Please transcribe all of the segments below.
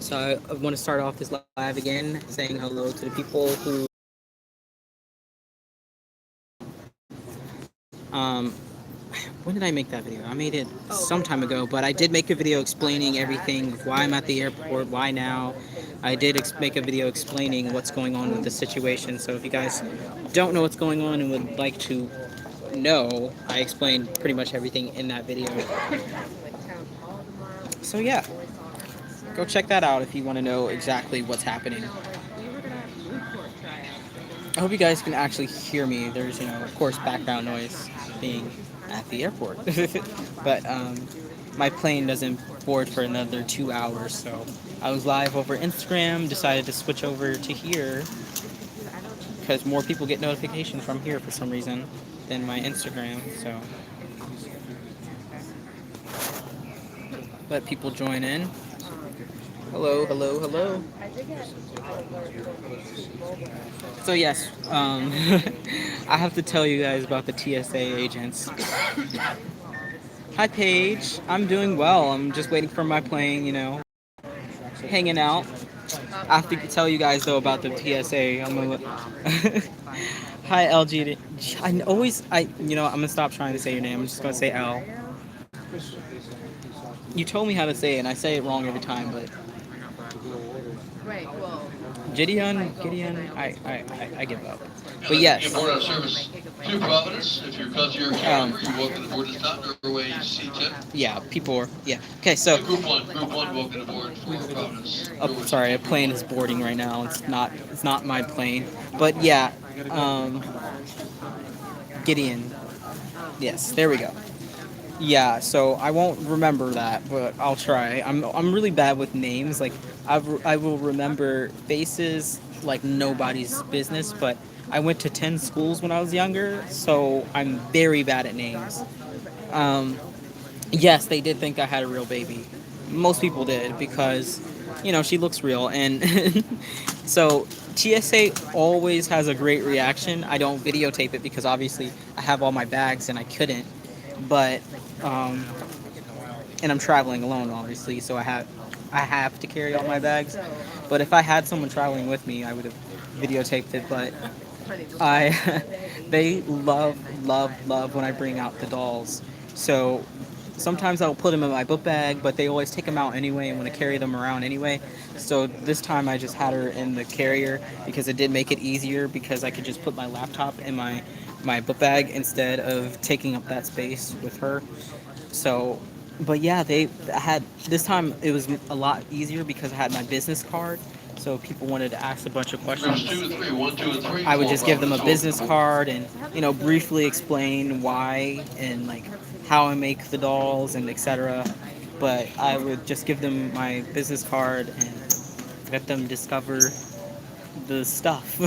So I want to start off this live again, saying hello to the people who um, when did I make that video? I made it some time ago, but I did make a video explaining everything, why I'm at the airport, why now. I did make a video explaining what's going on with the situation. So if you guys don't know what's going on and would like to know, I explained pretty much everything in that video. So yeah, go check that out if you want to know exactly what's happening. I hope you guys can actually hear me. There's, of course, background noise being at the airport. But my plane doesn't board for another 2 hours, so I was live over Instagram, decided to switch over to here because more people get notifications from here for some reason than my Instagram, so let people join in. Hello, hello, hello. So yes, I have to tell you guys about the TSA agents. Hi Paige, I'm doing well. I'm just waiting for my plane, hanging out. I have to tell you guys though about the TSA. Hi LG. I'm gonna stop trying to say your name. I'm just gonna say L. You told me how to say it, and I say it wrong every time, but Gideon, I give up. But yes. Board out of service to Providence. If you're cause you're a camper, you're welcome to board. It's not Norway C10. Yeah, people are. Yeah. Okay, so. Group one, welcome to board for Providence. Oh, sorry, a plane is boarding right now. It's not my plane, but yeah. Gideon. Yes, there we go. Yeah, so I won't remember that, but I'll try. I'm really bad with names. Like I will remember faces like nobody's business, but I went to 10 schools when I was younger, so I'm very bad at names. Um, yes, they did think I had a real baby. Most people did because, she looks real. And so TSA always has a great reaction. I don't videotape it because obviously I have all my bags and I couldn't. But um, and I'm traveling alone, obviously, so I have to carry all my bags. But if I had someone traveling with me, I would have videotaped it. But I they love when I bring out the dolls. So sometimes I'll put them in my book bag, but they always take them out anyway and want to carry them around anyway. So this time I just had her in the carrier because it did make it easier because I could just put my laptop in my book bag instead of taking up that space with her. So, but yeah, they had this time it was a lot easier because I had my business card. So if people wanted to ask a bunch of questions, There's 2 and 3, 1, 2 and 3. I would just give them a business card and briefly explain why and like how I make the dolls and etc. But I would just give them my business card and let them discover the stuff.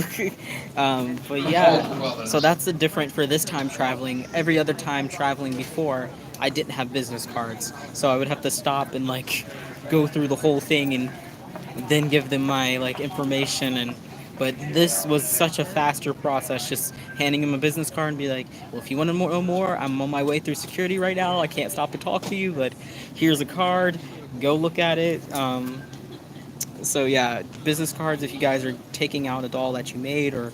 But yeah, so that's the different for this time traveling. Every other time traveling before, I didn't have business cards, so I would have to stop and like go through the whole thing and then give them my like information. And but this was such a faster process, just handing them a business card and be like, well, if you want to know more, I'm on my way through security right now, I can't stop to talk to you, but here's a card, go look at it. So yeah, business cards, if you guys are taking out a doll that you made, or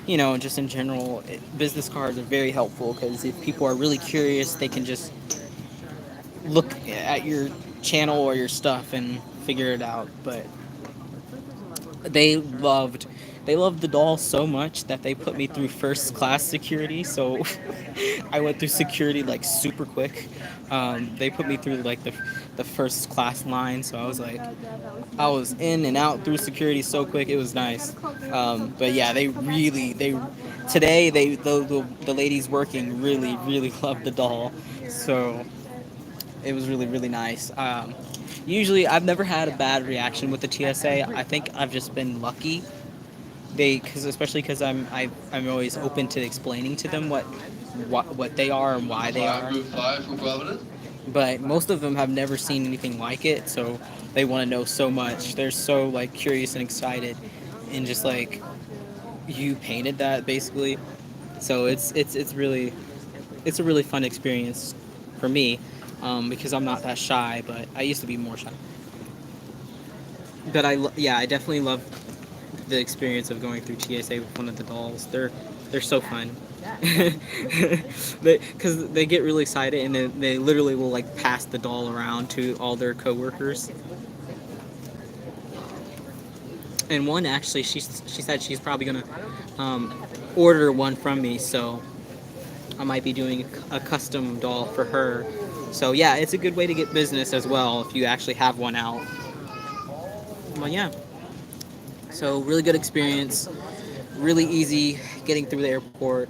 just in general, business cards are very helpful because if people are really curious, they can just look at your channel or your stuff and figure it out. But they loved they loved the doll so much that they put me through first class security. So I went through security like super quick. They put me through like the first class line, so I was in and out through security so quick. It was nice. But yeah, they today the ladies working really loved the doll. So it was really nice. Usually, I've never had a bad reaction with the TSA. I think I've just been lucky. Especially because I'm always open to explaining to them what they are and why they are. Group 5 for Providence. But most of them have never seen anything like it, so they want to know so much. They're so like curious and excited, and just like you painted that basically. So it's a really fun experience for me. because I'm not that shy, but I used to be more shy. But yeah, I definitely love the experience of going through TSA with one of the dolls. They're so fun. Because they get really excited and they literally will like pass the doll around to all their coworkers. And one actually, she said she's probably gonna order one from me, so I might be doing a custom doll for her. So yeah, it's a good way to get business as well if you actually have one out. But yeah, so really good experience, really easy getting through the airport.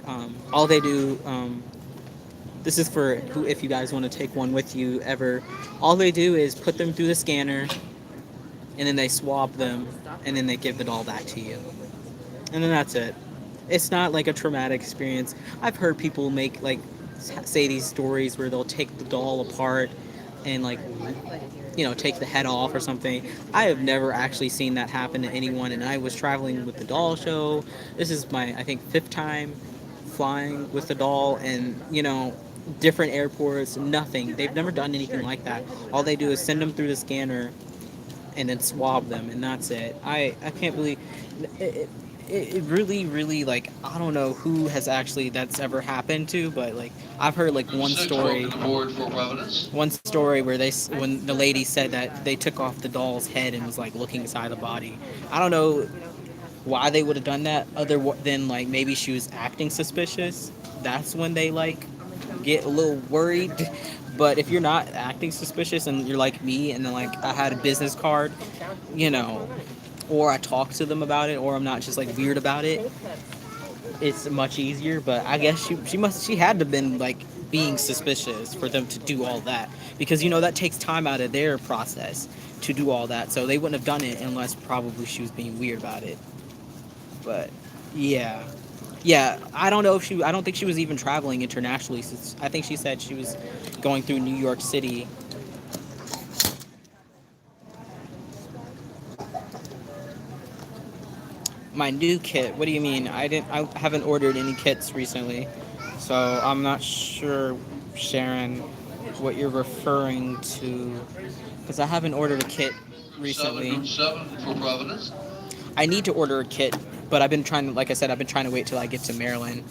All they do, this is for who, if you guys want to take one with you ever. All they do is put them through the scanner, and then they swab them, and then they give the doll back to you, and then that's it. It's not like a traumatic experience. I've heard people make like say these stories where they'll take the doll apart and like take the head off or something. I have never actually seen that happen to anyone, and I was traveling with the doll show. This is my, I think, fifth time flying with the doll, and different airports. Nothing. They've never done anything like that. All they do is send them through the scanner and then swab them, and that's it. I can't believe it. It really, really, like, I don't know who has actually that's ever happened to, but like I've heard like Group 6, welcome aboard for Providence. one story where when the lady said that they took off the doll's head and was like looking inside the body. I don't know why they would have done that other than like maybe she was acting suspicious. That's when they like get a little worried. But if you're not acting suspicious and you're like me and then like I had a business card, you know, or I talk to them about it, or I'm not just like weird about it, it's much easier. But I guess she had to have been like being suspicious for them to do all that, because that takes time out of their process to do all that. So they wouldn't have done it unless probably she was being weird about it. But yeah. Yeah, I don't know if I don't think she was even traveling internationally. Since I think she said she was going through New York City. My new kit. What do you mean? I haven't ordered any kits recently, so I'm not sure, Sharon, what you're referring to, because I haven't ordered a kit recently. Group 7 for Providence. I need to order a kit, but I've been trying to, like I said, I've been trying to wait till I get to Maryland.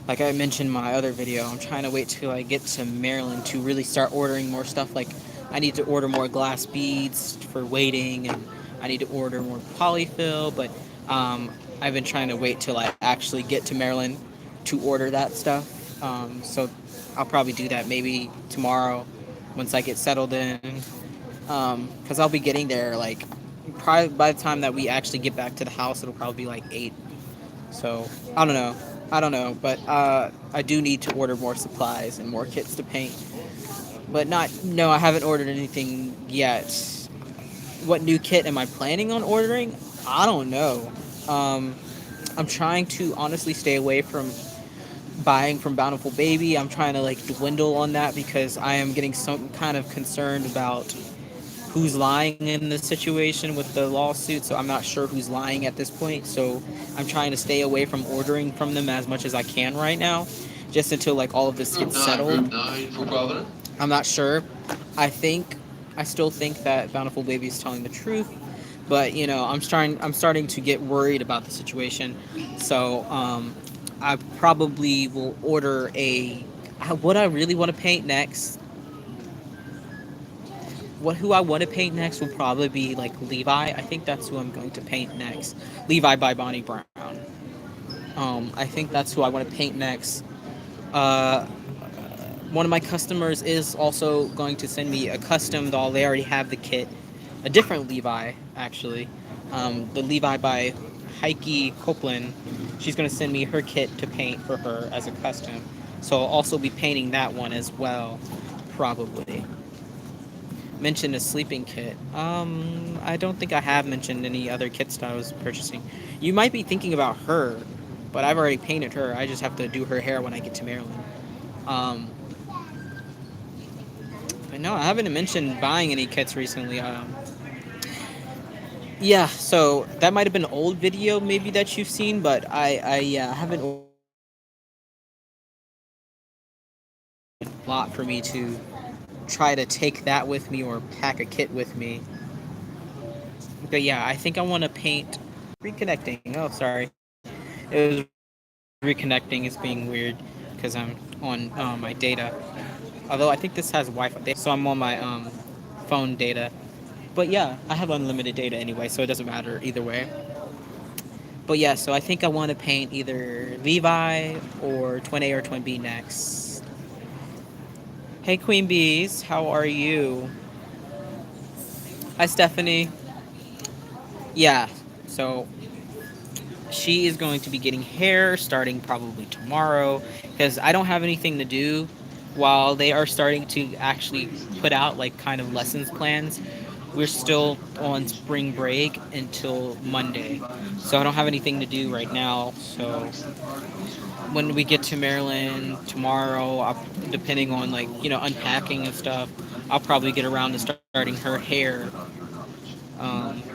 Like I mentioned in my other video, I'm trying to wait till I get to Maryland to really start ordering more stuff. Like I need to order more glass beads for weighting, and I need to order more polyfill. But I've been trying to wait till I actually get to Maryland to order that stuff. So I'll probably do that maybe tomorrow once I get settled in, because I'll be getting there like probably by the time that we actually get back to the house, it'll probably be like 8. So I don't know. I don't know, but I do need to order more supplies and more kits to paint. But no, I haven't ordered anything yet. What new kit am I planning on ordering? I don't know. I'm trying to honestly stay away from buying from Bountiful Baby. I'm trying to like dwindle on that because I am getting some kind of concerned about who's lying in the situation with the lawsuit. So I'm not sure who's lying at this point. So I'm trying to stay away from ordering from them as much as I can right now, just until like all of this gets settled. Group 9 for Providence. I'm not sure. I still think that Bountiful Baby is telling the truth, but I'm starting to get worried about the situation. So I probably will order what I really want to paint next. Who I want to paint next will probably be like Levi. I think that's who I'm going to paint next. Levi by Bonnie Brown. I think that's who I want to paint next. Uh, One of my customers is also going to send me a custom doll. They already have the kit. A different Levi, actually. The Levi by Heike Copeland. She's going to send me her kit to paint for her as a custom. So I'll also be painting that one as well, probably. Mentioned a sleeping kit. I don't think I have mentioned any other kits that I was purchasing. You might be thinking about her, but I've already painted her. I just have to do her hair when I get to Maryland. But no, I haven't mentioned buying any kits recently. Yeah, so that might have been an old video maybe that you've seen, but I haven't ordered a lot for me to try to take that with me or pack a kit with me. But yeah, I think I want to paint reconnecting. Oh, sorry. It was reconnecting. It's being weird because I'm on my data. Although I think this has Wi-Fi. So I'm on my phone data. But yeah, I have unlimited data anyway, so it doesn't matter either way. But yeah, so I think I want to paint either Levi or Twin A or Twin B next. Hey Queen Bees, how are you? Hi Stephanie. Yeah, so she is going to be getting hair starting probably tomorrow because I don't have anything to do while they are starting to actually put out like kind of lessons plans. We're still on spring break until Monday, so I don't have anything to do right now. So when we get to Maryland tomorrow, depending on like unpacking and stuff, I'll probably get around to starting her hair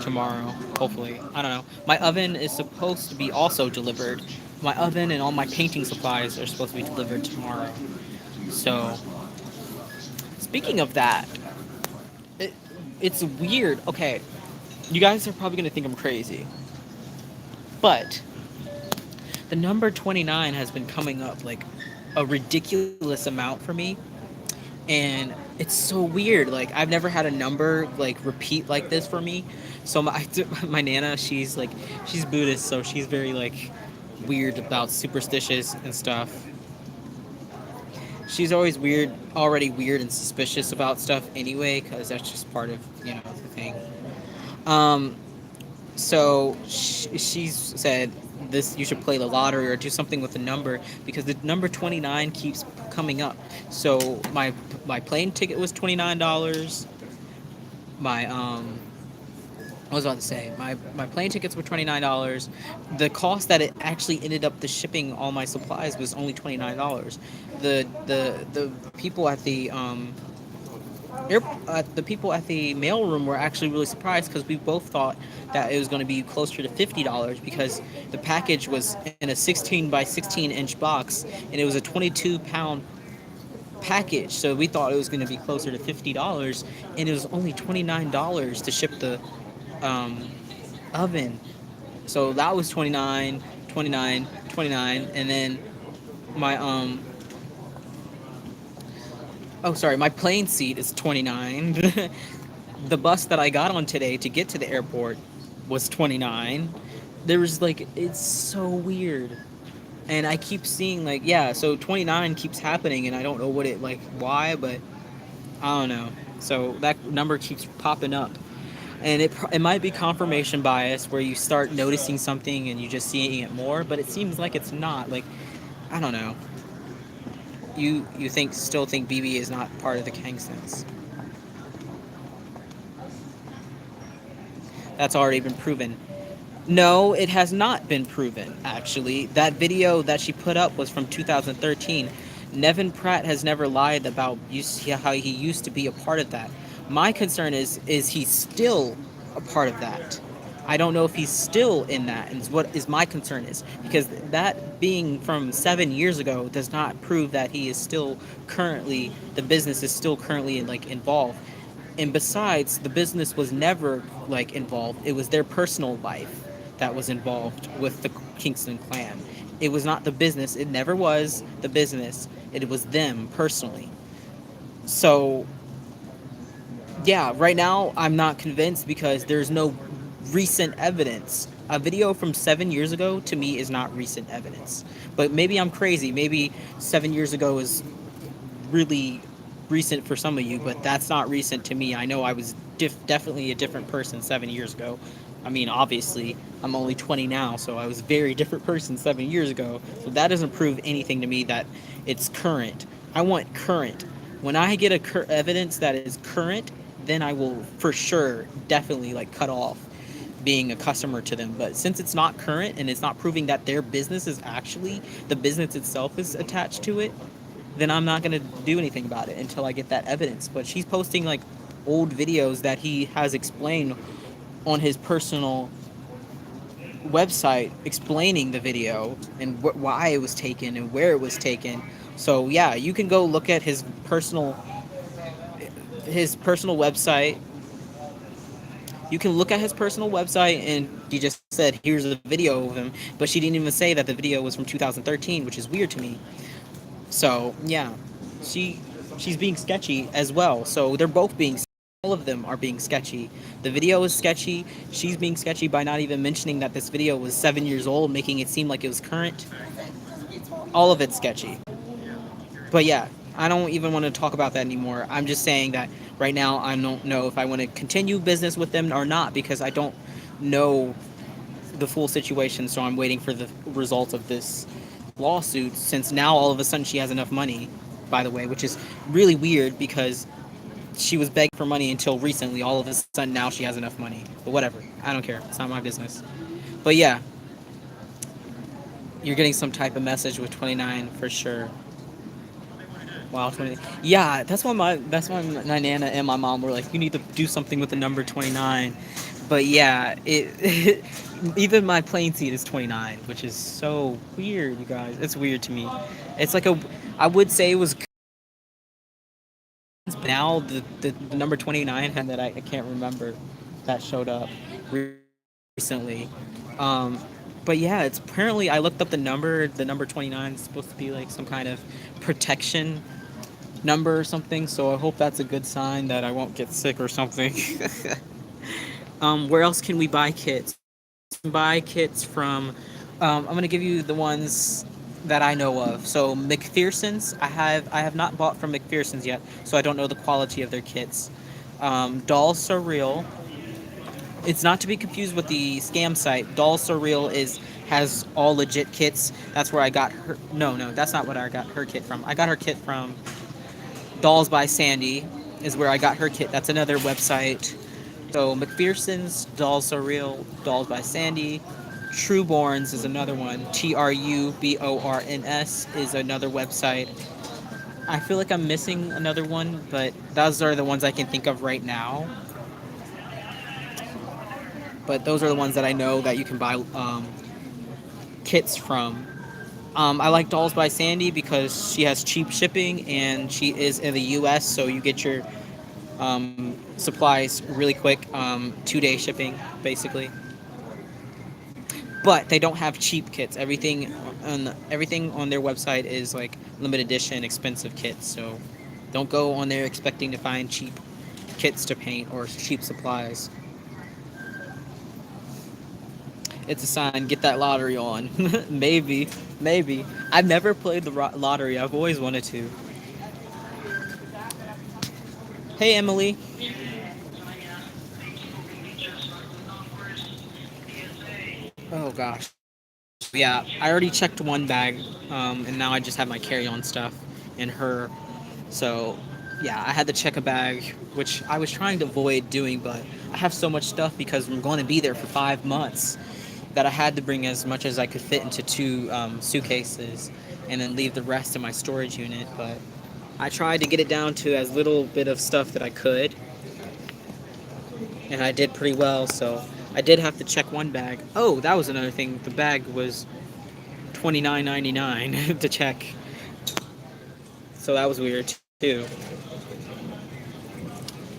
tomorrow. Hopefully, I don't know. My oven is supposed to be also delivered. My oven and all my painting supplies are supposed to be delivered tomorrow. So, speaking of that, it, it's weird. Okay, you guys are probably gonna think I'm crazy, but the number 29 has been coming up like a ridiculous amount for me, and it's so weird. Like I've never had a number like repeat like this for me. So my nana, she's Buddhist, so she's very like weird about superstitious and stuff. She's always already weird and suspicious about stuff anyway, because that's just part of the thing. Um, so she's said this you should play the lottery or do something with the number because the number 29 keeps coming up. So my plane ticket was $29. My I was about to say my plane tickets were $29. The cost that it actually ended up the shipping all my supplies was only $29. The people at the people at the mailroom were actually really surprised because we both thought that it was going to be closer to $50 because the package was in a 16 by 16-inch box and it was a 22-pound package. So we thought it was going to be closer to $50 and it was only $29 to ship the um, oven. So that was 29, 29, 29, and then my oh sorry, my plane seat is 29. The bus that I got on today to get to the airport was 29. There was like it's so weird. And I keep seeing like yeah, so 29 keeps happening and I don't know what it like why, but I don't know. So that number keeps popping up. And it might be confirmation bias where you start noticing something and you just seeing it more, but it seems like it's not. Like I don't know. You still think BB is not part of the Kangstons. That's already been proven. No, it has not been proven, actually. That video that she put up was from 2013. Nevin Pratt has never lied about how he used to be a part of that. My concern is he still a part of that? I don't know if he's still in that, and what is my concern is because that being from 7 years ago does not prove that he is still currently the business is still currently like involved. And besides, the business was never like involved. It was their personal life that was involved with the Kingston clan. It was not the business. It never was the business. It was them personally. So yeah, right now I'm not convinced because there's no recent evidence. A video from 7 years ago to me is not recent evidence. But maybe I'm crazy. Maybe 7 years ago is really recent for some of you, but that's not recent to me. I know I was definitely a different person 7 years ago. I mean, obviously, I'm only 20 now, so I was a very different person 7 years ago. So that doesn't prove anything to me that it's current. I want current. When I get evidence that is current, then I will for sure definitely like cut off being a customer to them. But since it's not current and it's not proving that their business is actually the business itself is attached to it, then I'm not going to do anything about it until I get that evidence. But she's posting like old videos that he has explained on his personal website explaining the video and why it was taken and where it was taken. So yeah, you can go look at his personal his personal website. You can look at his personal website, and he just said, "Here's a video of him," but she didn't even say that the video was from 2013, which is weird to me. So yeah, she she's being sketchy as well. So they're both being, all of them are being sketchy. The video is sketchy. She's being sketchy by not even mentioning that this video was 7 years old, making it seem like it was current. All of it's sketchy. But yeah, I don't even want to talk about that anymore. I'm just saying that right now I don't know if I want to continue business with them or not, because I don't know the full situation. So I'm waiting for the results of this lawsuit, since now all of a sudden she has enough money, by the way, which is really weird because she was begging for money until recently. All of a sudden now she has enough money. But whatever. I don't care. It's not my business. But yeah, you're getting some type of message with 29 for sure. Wow, 20. Yeah, that's why my nana and my mom were like, you need to do something with the number 29. But yeah, it even my plane seat is 29, which is so weird, you guys. It's weird to me. It's like a, I would say it was now the number 29 had that I can't remember that showed up recently. Um, but yeah, it's apparently I looked up the number 29 is supposed to be like some kind of protection number or something, so I hope that's a good sign that I won't get sick or something. Where else can we buy kits? You can buy kits from, I'm gonna give you the ones that I know of. So McPherson's, I have not bought from McPherson's yet, so I don't know the quality of their kits. Doll Surreal. It's not to be confused with the scam site. Doll Surreal is has all legit kits. That's where I got her. No, no, that's not what I got her kit from. I got her kit from Dolls by Sandy is where I got her kit. That's another website. So McPherson's, Dolls Are Real, Dolls by Sandy. Trueborns is another one. Truborns is another website. I feel like I'm missing another one, but those are the ones I can think of right now. But those are the ones that I know that you can buy kits from. I like Dolls by Sandy because she has cheap shipping and she is in the U.S., so you get your supplies really quick, 2 day shipping basically. But they don't have cheap kits. Everything on their website is like limited edition, expensive kits. So don't go on there expecting to find cheap kits to paint or cheap supplies. It's a sign. Get that lottery on. Maybe, maybe. I've never played the lottery. I've always wanted to. Hey, Emily. Oh gosh. Yeah, I already checked one bag, and now I just have my carry-on stuff and her. So, yeah, I had to check a bag, which I was trying to avoid doing, but I have so much stuff because I'm going to be there for 5 months that I had to bring as much as I could fit into two suitcases and then leave the rest in my storage unit. But I tried to get it down to as little bit of stuff that I could, and I did pretty well. So I did have to check one bag. Oh, that was another thing. The bag was $29.99 to check, so that was weird too.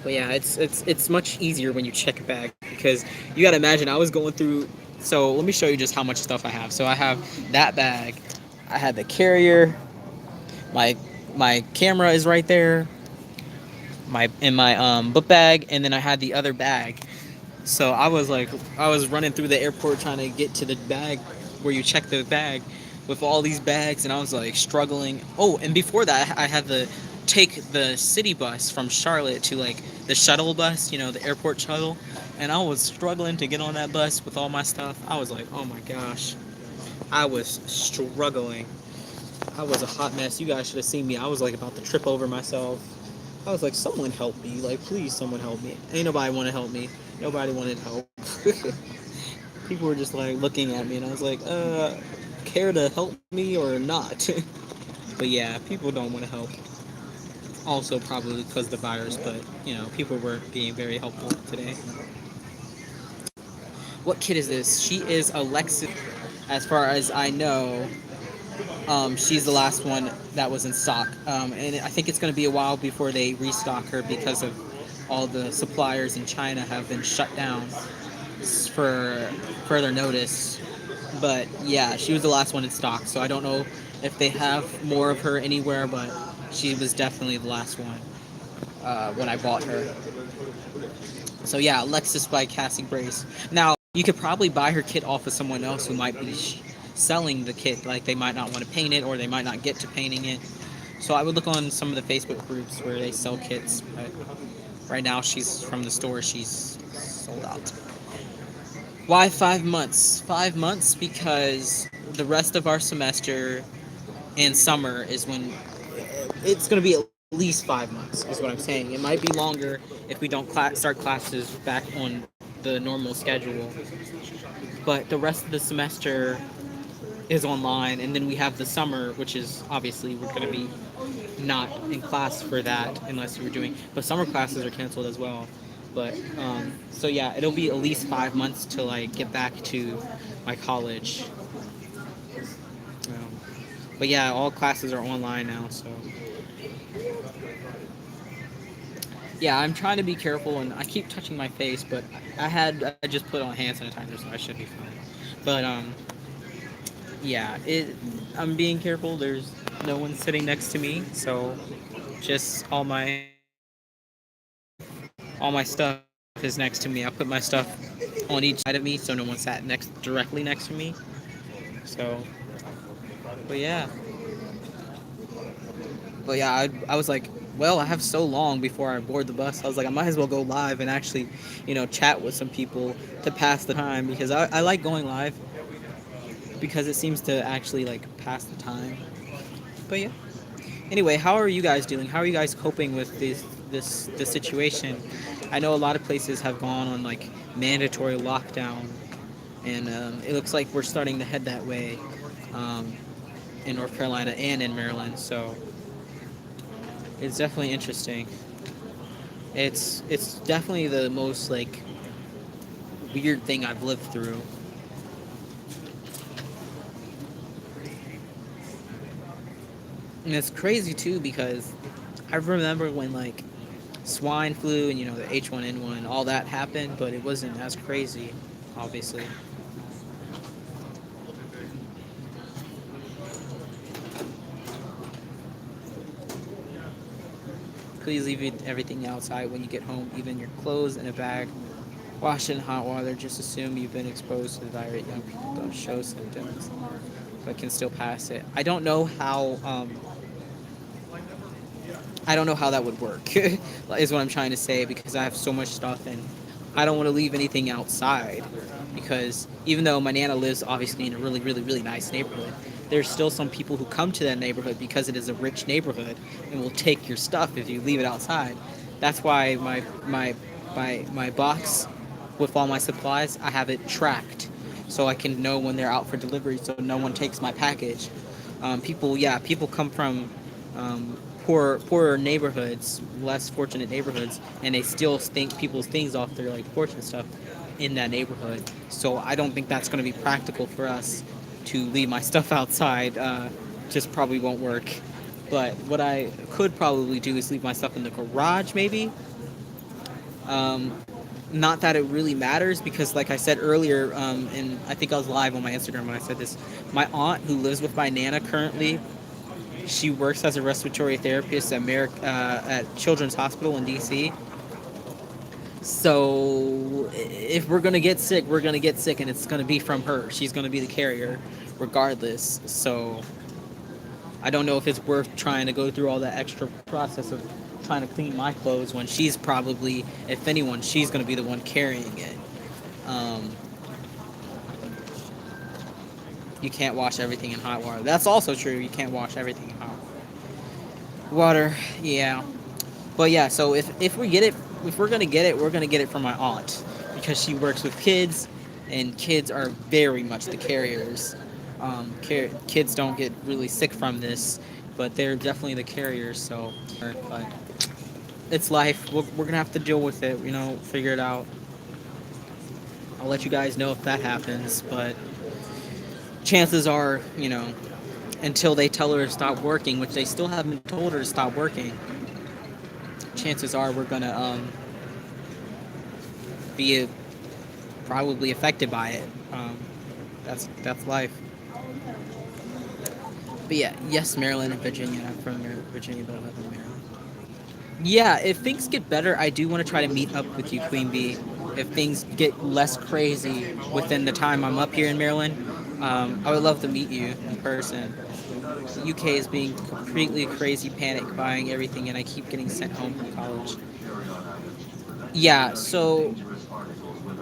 But yeah, it's much easier when you check a bag because you got to imagine I was going through. So let me show you just how much stuff I have. So I have that bag. I had the carrier. My my camera is right there. My book bag, and then I had the other bag. So I was running through the airport trying to get to the bag where you check the bag with all these bags, and I was like struggling. Oh, and before that, I had to take the city bus from Charlotte to like the shuttle bus, the airport shuttle, and I was struggling to get on that bus with all my stuff. I was like, oh my gosh, I was struggling. I was a hot mess. You guys should have seen me. I was like about to trip over myself. I was like, someone help me. Like, please, someone help me. Ain't nobody want to help me. Nobody wanted help. People were just like looking at me, and I was like, care to help me or not? But yeah, people don't want to help. Also, probably because of the virus, but people were being very helpful today. What kid is this? She is Alexis, as far as I know. She's the last one that was in stock, and I think it's going to be a while before they restock her because of all the suppliers in China have been shut down for further notice. But yeah, she was the last one in stock, so I don't know if they have more of her anywhere, but she was definitely the last one when I bought her. So yeah, Alexis by Cassie Brace. Now you could probably buy her kit off of someone else who might be selling the kit. Like they might not want to paint it, or they might not get to painting it. So I would look on some of the Facebook groups where they sell kits. But right now, she's from the store. She's sold out. Why 5 months? 5 months because the rest of our semester and summer is when it's going to be at least 5 months, is what I'm saying. It might be longer if we don't start classes back on the normal schedule. But the rest of the semester is online, and then we have the summer, which is obviously we're going to be not in class for that unless we were doing. But summer classes are canceled as well. But so yeah, it'll be at least 5 months till I get back to my college. Um, but yeah, all classes are online now, so yeah, I'm trying to be careful, and I keep touching my face, but I just put on hand sanitizer, so I should be fine. But yeah, I'm being careful. There's no one sitting next to me, so just all my stuff is next to me. I put my stuff on each side of me, so no one sat directly next to me. So, but yeah, I was like, well, I have so long before I board the bus. I was like, I might as well go live and actually, chat with some people to pass the time because I like going live because it seems to actually like pass the time. But yeah. Anyway, how are you guys doing? How are you guys coping with this situation? I know a lot of places have gone on like mandatory lockdown, and it looks like we're starting to head that way um, in North Carolina and in Maryland. So it's definitely interesting. It's definitely the most like weird thing I've lived through. And it's crazy too because I remember when like swine flu and the H1N1 all that happened, but it wasn't as crazy, obviously. Please leave everything outside when you get home, even your clothes in a bag. Wash it in hot water. Just assume you've been exposed to the virus. Young people don't show symptoms, but can still pass it. I don't know how that would work, is what I'm trying to say, because I have so much stuff and I don't want to leave anything outside. Because even though my Nana lives obviously in a really, really, really nice neighborhood, there's still some people who come to that neighborhood because it is a rich neighborhood and will take your stuff if you leave it outside. That's why my box with all my supplies, I have it tracked so I can know when they're out for delivery so no one takes my package. People come from poorer neighborhoods, less fortunate neighborhoods, and they still stink people's things off their like porch and stuff in that neighborhood. So I don't think that's going to be practical for us to leave my stuff outside. Just probably won't work. But what I could probably do is leave my stuff in the garage, maybe. Um, Not that it really matters because, like I said earlier, and I think I was live on my Instagram when I said this. My aunt, who lives with my Nana currently, she works as a respiratory therapist at Children's Hospital in DC. So if we're gonna get sick, we're gonna get sick, and it's gonna be from her. She's gonna be the carrier, regardless. So I don't know if it's worth trying to go through all that extra process of trying to clean my clothes when she's probably, if anyone, she's gonna be the one carrying it. Um, you can't wash everything in hot water. That's also true. You can't wash everything in hot water. Yeah. But yeah, so if we get it, if we're gonna get it, we're gonna get it from my aunt because she works with kids, and kids are very much the carriers. Kids don't get really sick from this, but they're definitely the carriers. So, but it's life. We're gonna have to deal with it. Figure it out. I'll let you guys know if that happens, but chances are, until they tell her to stop working, which they still haven't told her to stop working. Chances are we're gonna be probably affected by it. That's life. But yeah, yes, Maryland and Virginia. I'm from Virginia, but I live in Maryland. Yeah, if things get better, I do want to try to meet up with you, Queen Bee. If things get less crazy within the time I'm up here in Maryland, I would love to meet you in person. UK is being completely crazy, panic buying everything, and I keep getting sent home from college. Yeah, so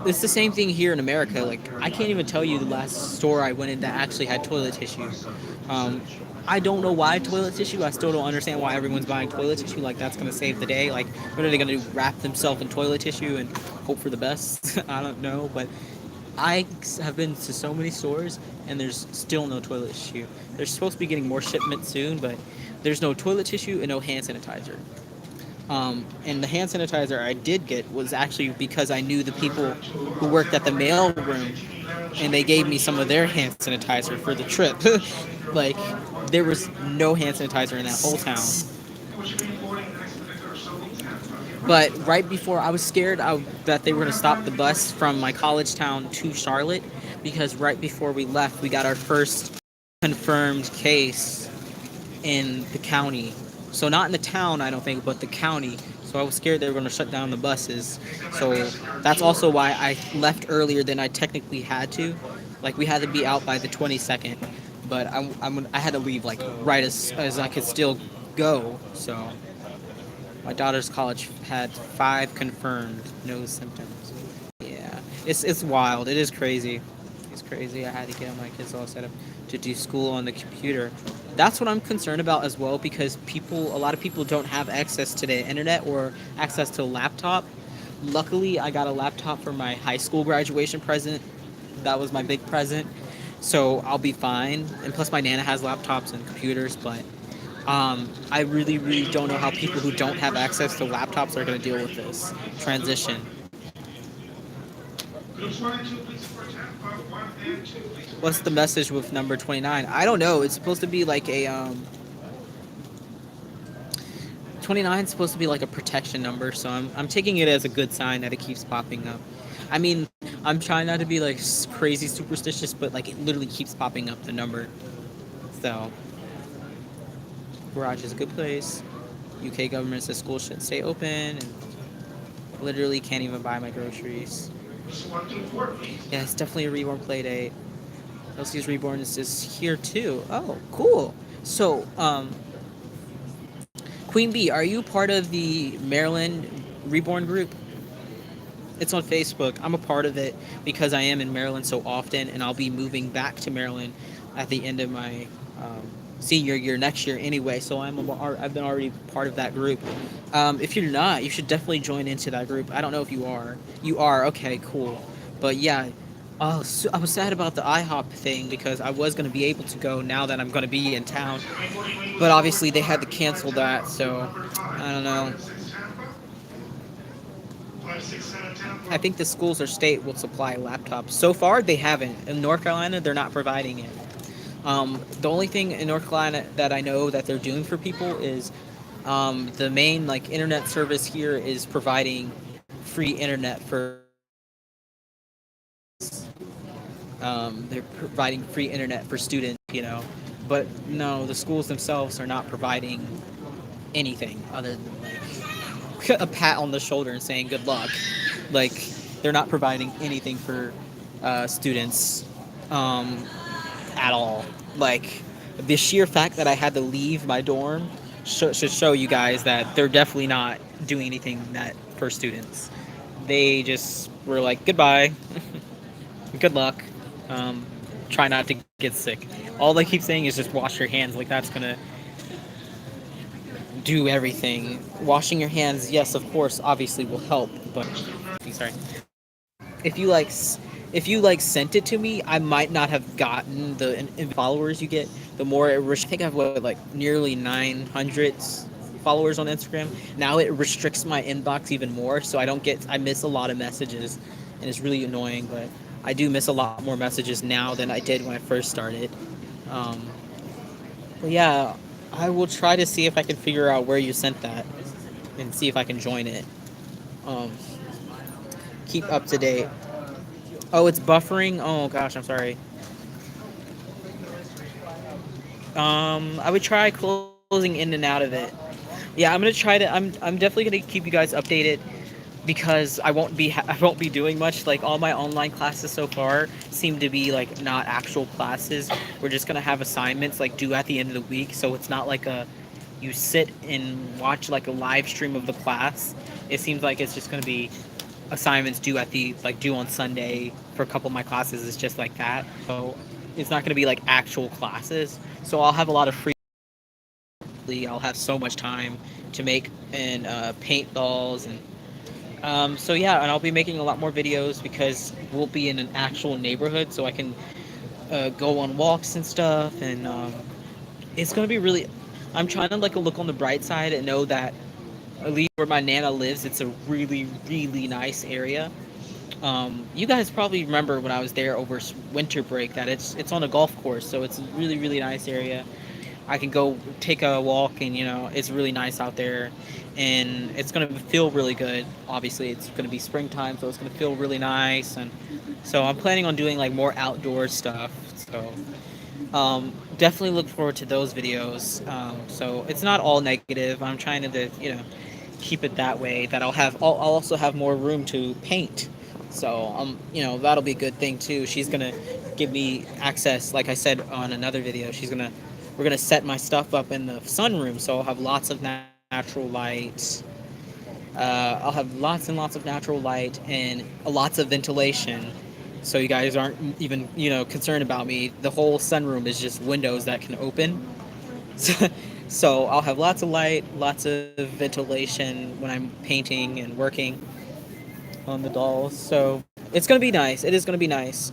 it's the same thing here in America. Like, I can't even tell you the last store I went in that actually had toilet tissue. Um, I don't know why toilet tissue. I still don't understand why everyone's buying toilet tissue. Like, that's gonna save the day. Like, what are they gonna do? Wrap themselves in toilet tissue and hope for the best? I don't know, but I have been to so many stores and there's still no toilet tissue. They're supposed to be getting more shipments soon, but there's no toilet tissue and no hand sanitizer. And the hand sanitizer I did get was actually because I knew the people who worked at the mail room, and they gave me some of their hand sanitizer for the trip. Like, there was no hand sanitizer in that whole town. But right before, I was scared that they were going to stop the bus from my college town to Charlotte, because right before we left, we got our first confirmed case in the county. So not in the town, I don't think, but the county. So I was scared they were going to shut down the buses. So that's also why I left earlier than I technically had to. Like, we had to be out by the 22nd, but I had to leave like right as I could still go. So my daughter's college had 5 confirmed, no symptoms. Yeah, it's wild. It is crazy. It's crazy. I had to get my kids all set up to do school on the computer. That's what I'm concerned about as well, because a lot of people don't have access to the internet or access to a laptop. Luckily, I got a laptop for my high school graduation present. That was my big present, so I'll be fine. And plus, my nana has laptops and computers, but I really, really don't know how people who don't have access to laptops are going to deal with this transition. What's the message with number 29? I don't know. It's supposed to be like a 29 is supposed to be like a protection number, so I'm taking it as a good sign that it keeps popping up. I mean, I'm trying not to be like crazy superstitious, but like it literally keeps popping up the number. So, garage is a good place. UK government says schools should stay open, and literally can't even buy my groceries. Yeah, it's definitely a Reborn play date. LC's Reborn is just here too. Oh, cool. So, Queen Bee, are you part of the Maryland Reborn group? It's on Facebook. I'm a part of it because I am in Maryland so often, and I'll be moving back to Maryland at the end of my senior year next year anyway. So I've been already part of that group. If you're not, you should definitely join into that group. I don't know if you are. You are. Okay, cool. But yeah, I was sad about the IHOP thing because I was going to be able to go now that I'm going to be in town. But obviously they had to cancel that, so I don't know. I think the schools or state will supply laptops. So far, they haven't. In North Carolina, they're not providing it. The only thing in North Carolina that I know that they're doing for people is the main like internet service here is providing free internet for they're providing free internet for students. But no, the schools themselves are not providing anything other than like a pat on the shoulder and saying good luck. Like, they're not providing anything for students at all. Like, the sheer fact that I had to leave my dorm should show you guys that they're definitely not doing anything that for students. They just were like, goodbye, good luck, try not to get sick. All they keep saying is just wash your hands. Like, that's gonna do everything. Washing your hands, yes, of course, obviously will help, but sorry. If you like, if you like sent it to me, I might not have gotten the followers you get. The more I think I have like nearly 900 followers on Instagram. Now it restricts my inbox even more, so I miss a lot of messages, and it's really annoying. But I do miss a lot more messages now than I did when I first started. Um, But yeah, I will try to see if I can figure out where you sent that and see if I can join it. Um, keep up to date. Oh, it's buffering. Oh gosh, I'm sorry. I would try closing in and out of it. Yeah, I'm gonna try to. I'm definitely gonna keep you guys updated because I won't be doing much. Like all my online classes so far seem to be like not actual classes. We're just gonna have assignments like due at the end of the week, so it's not like a you sit and watch like a live stream of the class. It seems like it's just gonna be assignments due at the like due on Sunday for a couple of my classes. It's just like that. So it's not gonna be like actual classes. So I'll have a lot of free. I'll have so much time to make and paint dolls and so yeah, and I'll be making a lot more videos because we'll be in an actual neighborhood, so I can go on walks and stuff, and it's gonna be really. I'm trying to like look on the bright side and know that at least where my nana lives, it's a really really nice area. You guys probably remember when I was there over winter break that it's on a golf course, so it's a really really nice area. I can go take a walk, and it's really nice out there, and it's gonna feel really good. Obviously, it's gonna be springtime, so it's gonna feel really nice, and so I'm planning on doing like more outdoor stuff. So definitely look forward to those videos. So it's not all negative. I'm trying to keep it that way. That I'll also have more room to paint. So that'll be a good thing too. She's gonna give me access, like I said on another video. We're gonna set my stuff up in the sunroom, so I'll have lots of natural light. I'll have lots and lots of natural light and lots of ventilation. So you guys aren't even concerned about me. The whole sunroom is just windows that can open. So, so I'll have lots of light, lots of ventilation when I'm painting and working on the dolls. So it's gonna be nice. It is gonna be nice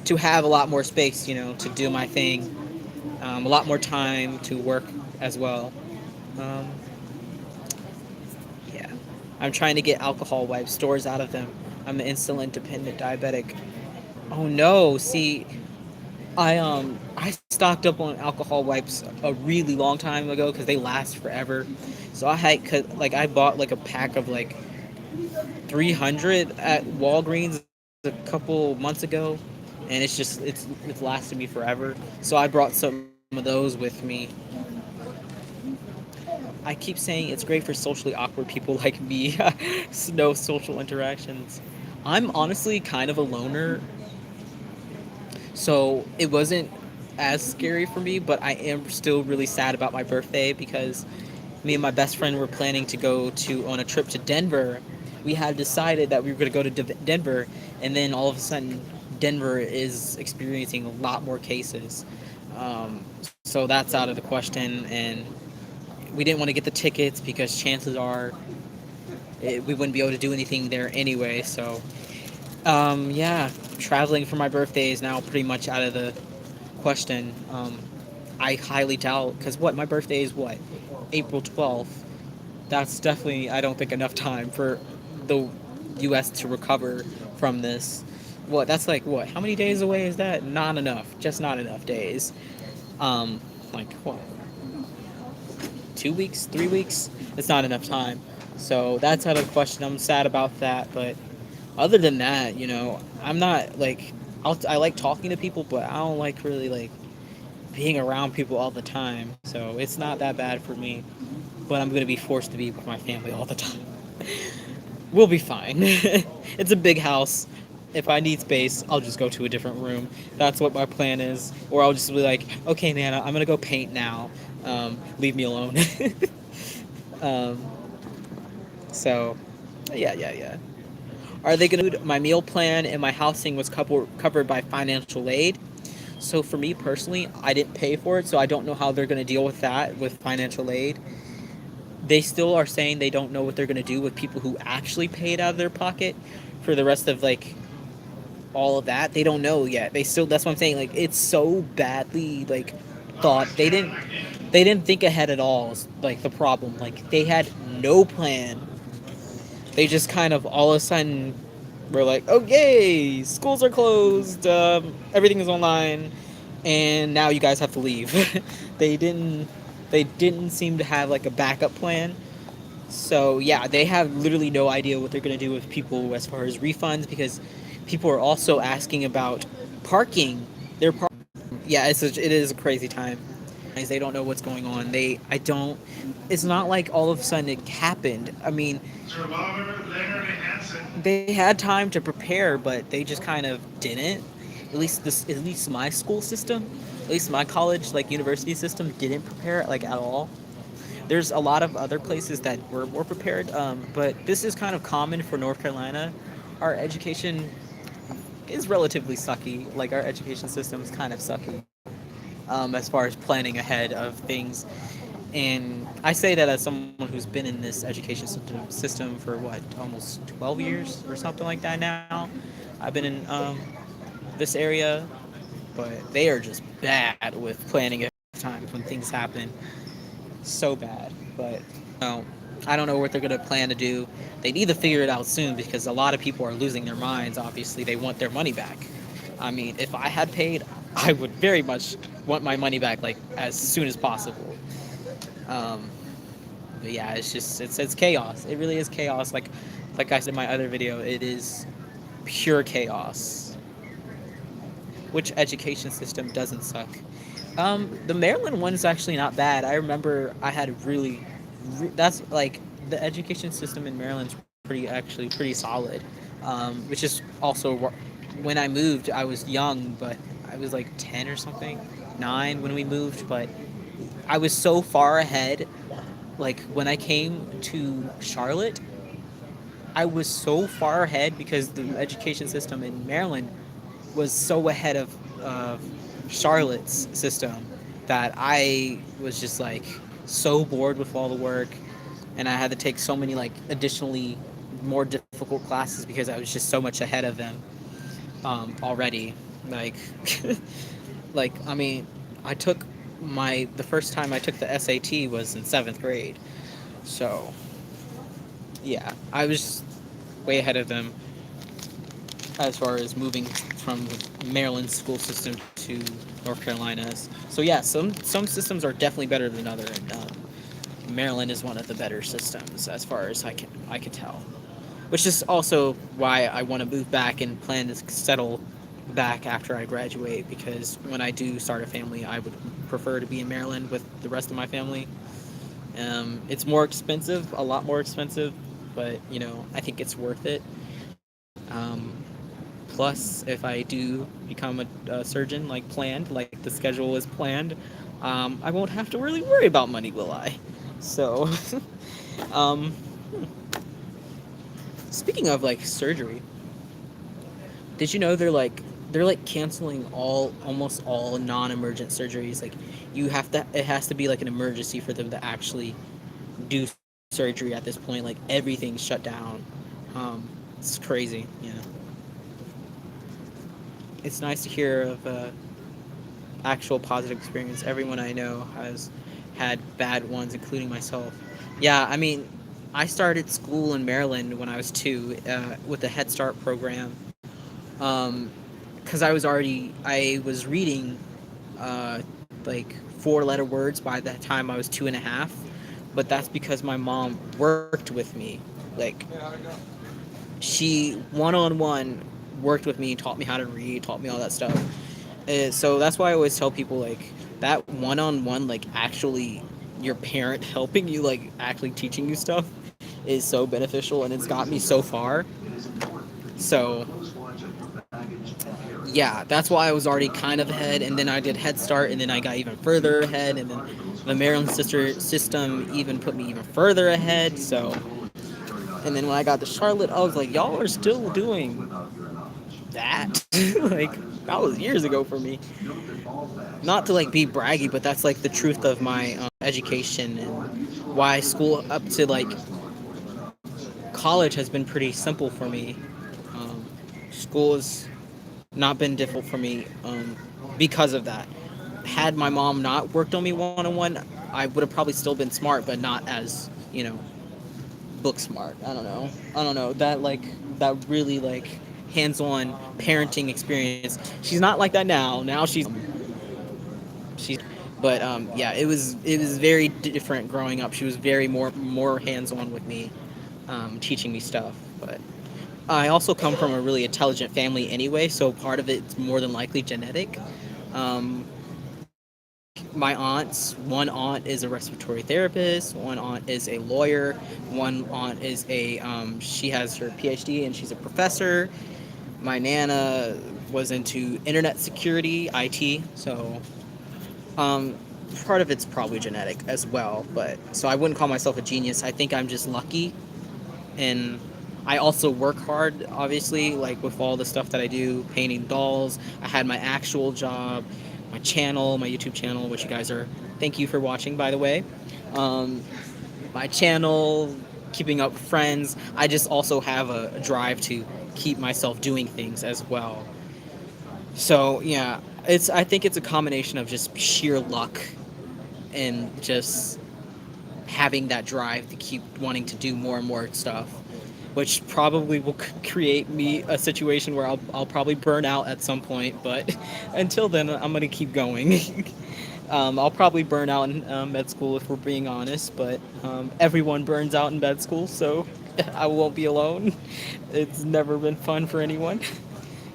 to have a lot more space, to do my thing. A lot more time to work as well. Um, yeah, I'm trying to get alcohol wipes, stores out of them. I'm an insulin dependent diabetic. Oh no! See, I stocked up on alcohol wipes a really long time ago because they last forever. So I bought like a pack of like 300 at Walgreens a couple months ago, and it's lasted me forever. So I brought some of those with me. I keep saying it's great for socially awkward people like me. No social interactions. I'm honestly kind of a loner, so it wasn't as scary for me, but I am still really sad about my birthday because me and my best friend were planning to go to on a trip to Denver. We had decided that we were going to go to Denver, and then all of a sudden, Denver is experiencing a lot more cases. So that's out of the question, and we didn't want to get the tickets because chances are we wouldn't be able to do anything there anyway. So, yeah, traveling for my birthday is now pretty much out of the question. I highly doubt because my birthday is what, April 12th. That's definitely, I don't think, enough time for the U.S. to recover from this. That's like what? How many days away is that? Not enough. Just not enough days. Like what? 2 weeks, 3 weeks? It's not enough time. So that's out of the question. I'm sad about that, but other than that, I'm not like I like talking to people, but I don't like really like being around people all the time. So it's not that bad for me. But I'm gonna be forced to be with my family all the time. We'll be fine. It's a big house. If I need space, I'll just go to a different room. That's what my plan is. Or I'll just be like, okay, Nana, I'm gonna go paint now. Leave me alone. um, so, yeah, yeah, yeah. Are they gonna include my meal plan and my housing was covered by financial aid? So for me personally, I didn't pay for it, so I don't know how they're gonna deal with that with financial aid. They still are saying they don't know what they're going to do with people who actually paid out of their pocket for the rest of like all of that. They don't know yet. They still, that's what I'm saying, like it's so badly like thought. They didn't think ahead at all is like the problem. Like they had no plan. They just kind of all of a sudden were like, okay, schools are closed, everything is online, and now you guys have to leave. they didn't they didn't seem to have like a backup plan. So yeah, they have literally no idea what they're gonna do with people as far as refunds, because people are also asking about parking. Yeah, it is a crazy time. They don't know what's going on. I don't. It's not like all of a sudden it happened. I mean, they had time to prepare, but they just kind of didn't. At least my school system, at least my college, like university system, didn't prepare like at all. There's a lot of other places that were more prepared, but this is kind of common for North Carolina. Our education is relatively sucky. Like our education system is kind of sucky, as far as planning ahead of things. And I say that as someone who's been in this education system for what, almost 12 years or something like that now. I've been in this area, but they are just bad with planning ahead of time when things happen. So bad. But no, I don't know what they're going to plan to do. They need to figure it out soon because a lot of people are losing their minds. Obviously, they want their money back. I mean, if I had paid, I would very much want my money back like as soon as possible. Um, but yeah, it's chaos. It really is chaos. Like I said in my other video, it is pure chaos. Which education system doesn't suck? The Maryland one is actually not bad. I remember I had that's like the education system in Maryland's pretty solid. Which is also when I moved, I was young, but I was like 10 or something, 9 when we moved, but I was so far ahead. Like when I came to Charlotte, I was so far ahead because the education system in Maryland was so ahead of Charlotte's system that I was just like so bored with all the work, and I had to take so many like additionally more difficult classes because I was just so much ahead of them already. Like, like I mean, I took the first time I took the SAT was in 7th grade, so yeah, I was way ahead of them as far as moving from the Maryland school system to North Carolina's. So yeah, some systems are definitely better than other, and Maryland is one of the better systems as far as I can tell. Which is also why I want to move back and plan to settle back after I graduate, because when I do start a family, I would prefer to be in Maryland with the rest of my family. It's more expensive, a lot more expensive, but I think it's worth it. Um, Plus, if I do become a surgeon like planned, like the schedule is planned, I won't have to really worry about money, will I? So, um, speaking of like surgery, did you know they're like canceling almost all non-emergent surgeries? Like it has to be like an emergency for them to actually do surgery at this point. Like everything's shut down. It's crazy. It's nice to hear of actual positive experience. Everyone I know has had bad ones, including myself. Yeah, I mean, I started school in Maryland when I was 2 with the Head Start program, because I was reading uh, like 4-letter words by the time I was 2.5, but that's because my mom worked with me. Like, she one-on-one worked with me, taught me how to read, taught me all that stuff. So that's why I always tell people like that one-on-one, like actually your parent helping you, like actually teaching you stuff, is so beneficial, and it's got me so far. So yeah, that's why I was already kind of ahead, and then I did Head Start, and then I got even further ahead, and then the Maryland sister system even put me even further ahead. So, and then when I got to Charlotte, I was like, y'all are still doing that. Like that was years ago for me. Not to like be braggy, but that's like the truth of my education, and why school up to like college has been pretty simple for me. Um, School has not been difficult for me because of that. Had my mom not worked on me one-on-one, I would have probably still been smart, but not as book smart. I don't know. That like that really like hands-on parenting experience. She's not like that now. Now she's But yeah, it was very different growing up. She was very more hands on with me, teaching me stuff. But I also come from a really intelligent family anyway, so part of it's more than likely genetic. Like my aunts, one aunt is a respiratory therapist, one aunt is a lawyer, one aunt is she has her PhD and she's a professor. My nana was into internet security, IT, so um, part of it's probably genetic as well. But so I wouldn't call myself a genius. I think I'm just lucky, and I also work hard. Obviously, like with all the stuff that I do, painting dolls. I had my actual job, my channel, my YouTube channel, which you guys are. Thank you for watching, by the way. Um, my channel, keeping up with friends. I just also have a drive to keep myself doing things as well. So yeah, it's I think it's a combination of just sheer luck and just having that drive to keep wanting to do more and more stuff, which probably will create me a situation where I'll probably burn out at some point. But until then, I'm gonna keep going. I'll probably burn out in med school if we're being honest, but everyone burns out in med school, so I won't be alone. It's never been fun for anyone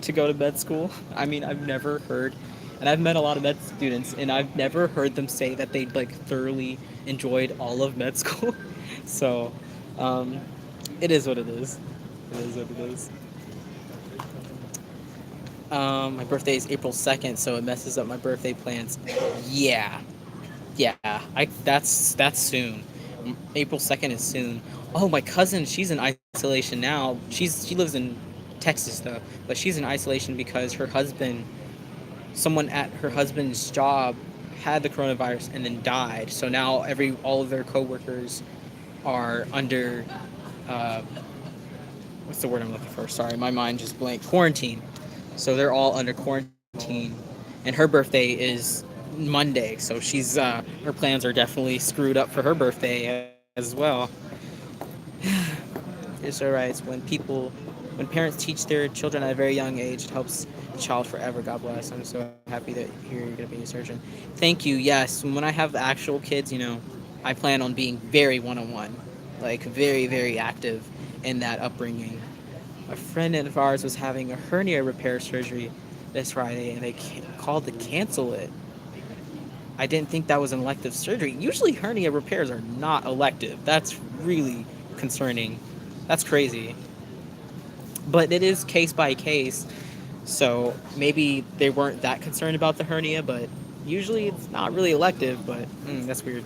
to go to med school. I mean, I've never heard, and I've met a lot of med students, and I've never heard them say that they like thoroughly enjoyed all of med school. So, um, it is what it is. It is what it is. My birthday is April 2nd, so it messes up my birthday plans. Yeah, yeah. That's soon. April 2nd is soon. Oh, my cousin, she's in isolation now. She lives in Texas though, but she's in isolation because someone at her husband's job had the coronavirus and then died. So now all of their coworkers are under uh, what's the word I'm looking for? Sorry, my mind just blanked. Quarantine. So they're all under quarantine, and her birthday is Monday. So her plans are definitely screwed up for her birthday as well. It's alright. When parents teach their children at a very young age, it helps the child forever. God bless. I'm so happy that here you're gonna be a surgeon. Thank you. Yes, when I have actual kids, I plan on being very one-on-one, like very active in that upbringing. A friend of ours was having a hernia repair surgery this Friday, and they called to cancel it. I didn't think that was an elective surgery. Usually, hernia repairs are not elective. That's really concerning. That's crazy. But it is case by case, so maybe they weren't that concerned about the hernia, but usually it's not really elective, but that's weird.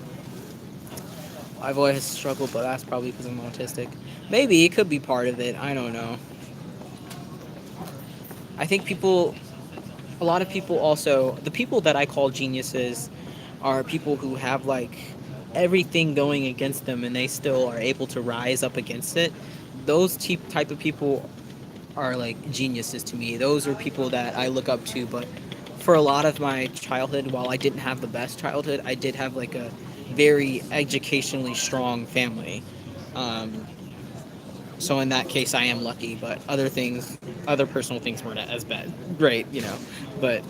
I've always struggled, but that's probably because I'm autistic. Maybe it could be part of it. I don't know. I think a lot of people also, the people that I call geniuses are people who have like everything going against them and they still are able to rise up against it. Those type of people are like geniuses to me. Those are people that I look up to. But for a lot of my childhood, while I didn't have the best childhood, I did have like a very educationally strong family. Um, so in that case, I am lucky. But other personal things weren't as bad. Great, But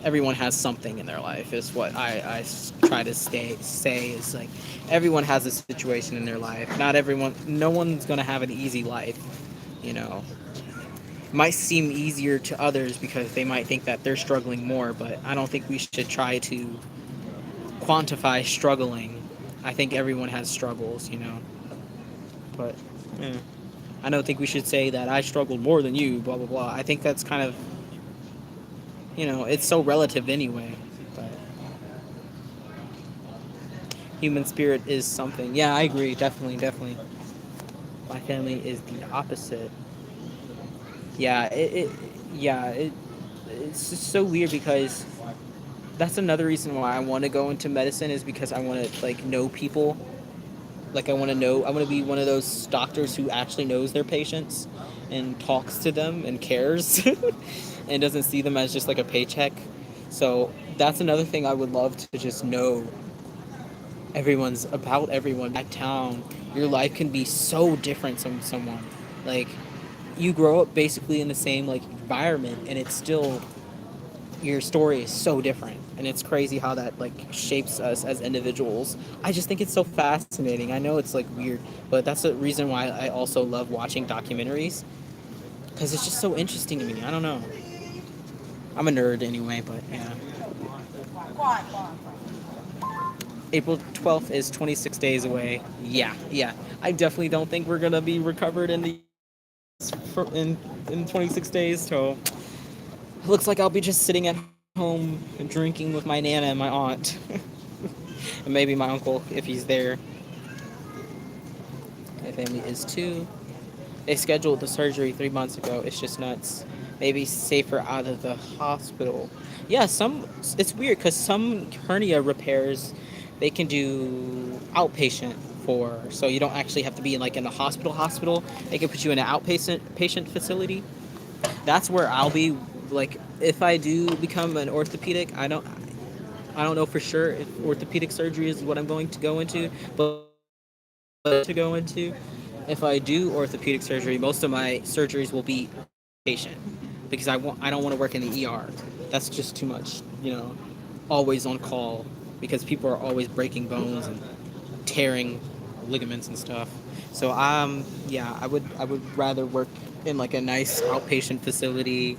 everyone has something in their life. Is what I try to say is like everyone has a situation in their life. No one's gonna have an easy life. You know, might seem easier to others because they might think that they're struggling more, but I don't think we should try to quantify struggling. I think everyone has struggles. But yeah. I don't think we should say that I struggled more than you, blah blah blah. I think that's kind of it's so relative anyway. But human spirit is something. Yeah, I agree. Definitely, definitely. My family is the opposite. Yeah, it's just so weird because that's another reason why I want to go into medicine is because I want to like know people. Like I want to be one of those doctors who actually knows their patients and talks to them and cares and doesn't see them as just like a paycheck. So that's another thing I would love to just know everyone back town. Your life can be so different from someone. Like you grow up basically in the same like environment and it's still your story is so different, and it's crazy how that like shapes us as individuals. I just think it's so fascinating. I know it's like weird, but that's the reason why I also love watching documentaries, because it's just so interesting to me. I don't know. I'm a nerd anyway, but yeah. April 12th is 26 days away. Yeah, yeah. I definitely don't think we're gonna be recovered in the in 26 days. So it looks like I'll be just sitting at home and drinking with my nana and my aunt, and maybe my uncle if he's there. My family is too. They scheduled the surgery 3 months ago. It's just nuts. Maybe safer out of the hospital. Yeah, some. It's weird because some hernia repairs, they can do outpatient for, so you don't actually have to be in like in a hospital. Hospital. They can put you in an outpatient patient facility. That's where I'll be. Like if I do become an orthopedic, I don't know for sure if orthopedic surgery is what I'm going to go into, but to go into. If I do orthopedic surgery, most of my surgeries will be patient because I don't want to work in the ER. That's just too much, always on call because people are always breaking bones and tearing ligaments and stuff. So yeah, I would rather work in like a nice outpatient facility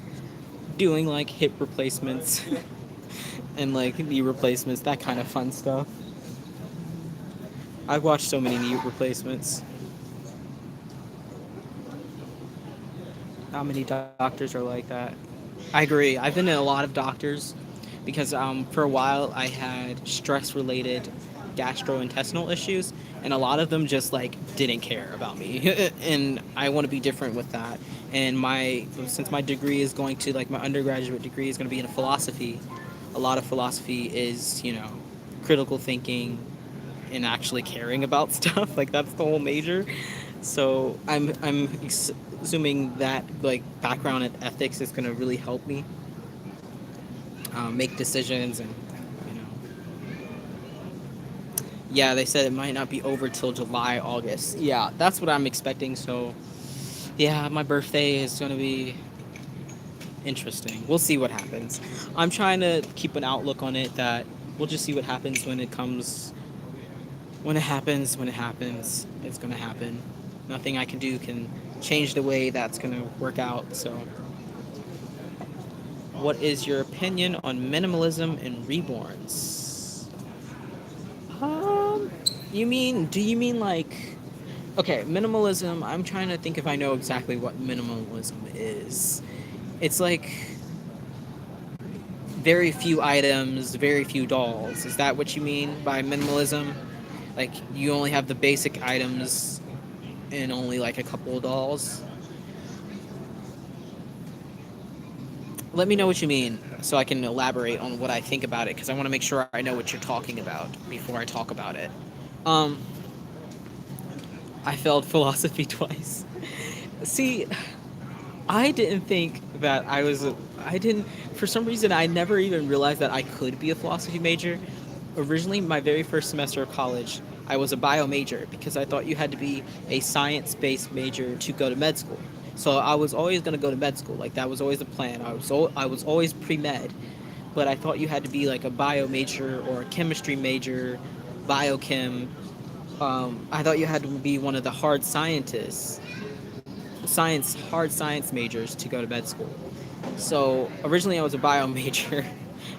doing like hip replacements and like knee replacements, that kind of fun stuff. I've watched so many knee replacements. How many doctors are like that? I agree. I've been in a lot of doctors because for a while I had stress related gastrointestinal issues, and a lot of them just like didn't care about me. And I want to be different with that. And my since my degree is going to like my undergraduate degree is going to be in philosophy, a lot of philosophy is critical thinking and actually caring about stuff. Like that's the whole major. So I'm assuming that like background in ethics is going to really help me make decisions. And you know yeah, they said it might not be over till July, August. Yeah, that's what I'm expecting. So yeah, my birthday is going to be interesting. We'll see what happens. I'm trying to keep an outlook on it that we'll just see what happens when it comes. When it happens, it's going to happen. Nothing I can do can change the way that's going to work out. So what is your opinion on minimalism and reborns? Um, do you mean like, okay, minimalism, I'm trying to think if I know exactly what minimalism is. It's like very few items, very few dolls. Is that what you mean by minimalism? Like you only have the basic items and only like a couple of dolls? Let me know what you mean so I can elaborate on what I think about it because I want to make sure I know what you're talking about before I talk about it. Um, I failed philosophy twice. See, I didn't think that I didn't. For some reason, I never even realized that I could be a philosophy major. Originally, my very first semester of college, I was a bio major because I thought you had to be a science-based major to go to med school. So I was always going to go to med school. Like that was always the plan. I was always pre-med, but I thought you had to be like a bio major or a chemistry major, biochem. I thought you had to be one of the hard science majors to go to med school. So originally I was a bio major.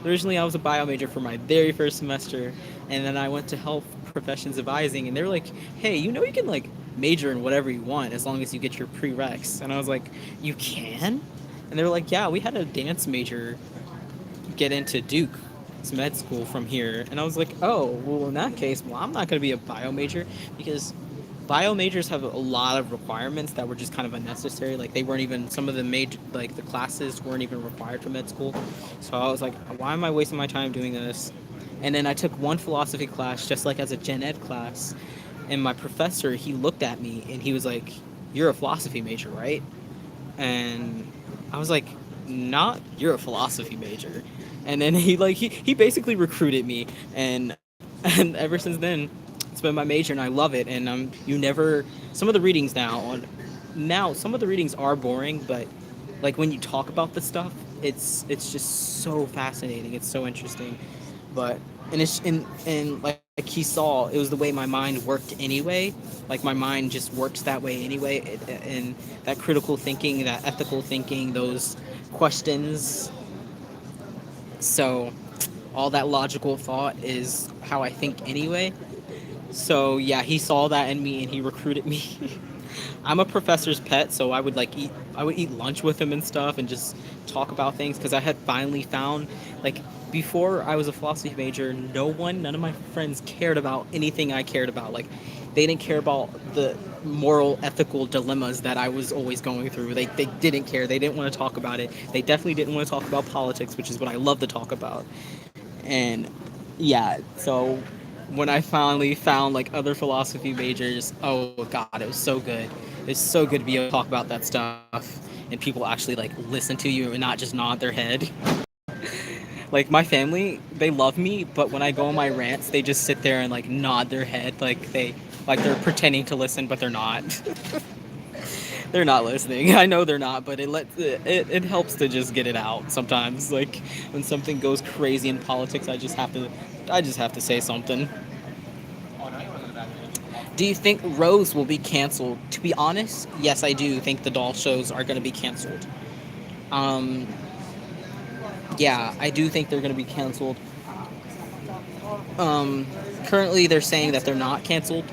Originally I was a bio major for my very first semester, and then I went to health professions advising, and they were like, "Hey, you can like major in whatever you want as long as you get your prereqs." And I was like, "You can?" And they were like, "Yeah, we had a dance major get into Duke. It's med school from here." And I was like, "Oh, well, in that case, well, I'm not going to be a bio major because bio majors have a lot of requirements that were just kind of unnecessary. Like they weren't even some of the major like the classes weren't even required for med school. So I was like, why am I wasting my time doing this? And then I took one philosophy class just like as a gen ed class, and my professor he looked at me and he was like, "You're a philosophy major, right?" And I was like, "Not you're a philosophy major." And then he basically recruited me, and and ever since then it's been my major and I love it. And you never some of the readings now some of the readings are boring, but like when you talk about the stuff, It's just so fascinating. It's so interesting, but and like he saw, it was the way my mind worked anyway. Like my mind just works that way anyway, and that critical thinking, that ethical thinking, those questions. So all that logical thought is how I think anyway. So yeah, he saw that in me and he recruited me. I'm a professor's pet, so I would eat lunch with him and stuff and just talk about things because I had finally found like before I was a philosophy major, none of my friends cared about anything I cared about. Like they didn't care about the moral ethical dilemmas that I was always going through. They didn't care. They didn't want to talk about it. They definitely didn't want to talk about politics, which is what I love to talk about. And yeah, so when I finally found like other philosophy majors, oh god, it was so good. It's so good to be able to talk about that stuff and people actually like listen to you and not just nod their head. Like my family, they love me, but when I go on my rants, they just sit there and like nod their head like they're pretending to listen, but they're not. They're not listening. I know they're not, but it helps to just get it out sometimes. Like when something goes crazy in politics, I just have to say something. Do you think Rose will be canceled? To be honest, yes, I do think the doll shows are going to be canceled. Um, yeah, I do think they're going to be canceled. Um, Currently, they're saying that they're not canceled,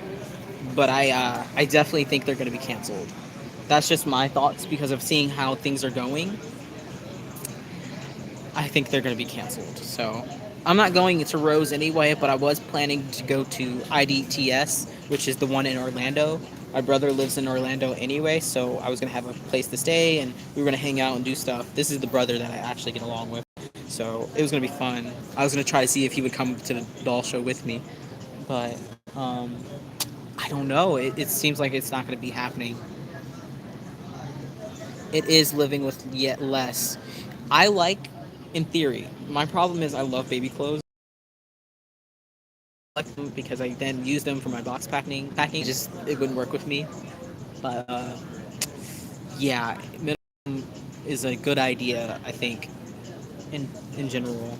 but I definitely think they're going to be canceled. That's just my thoughts because of seeing how things are going. I think they're going to be canceled. So I'm not going to Rose anyway, but I was planning to go to IDTS, which is the one in Orlando. My brother lives in Orlando anyway, so I was going to have a place to stay and we were going to hang out and do stuff. This is the brother that I actually get along with. So it was going to be fun. I was going to try to see if he would come to the doll show with me. But I don't know. It seems like it's not going to be happening. It is living with yet less. I like, in theory, my problem is I love baby clothes. I like them because I then use them for my box packing. Just it wouldn't work with me. But yeah, minimalism is a good idea. I think in general,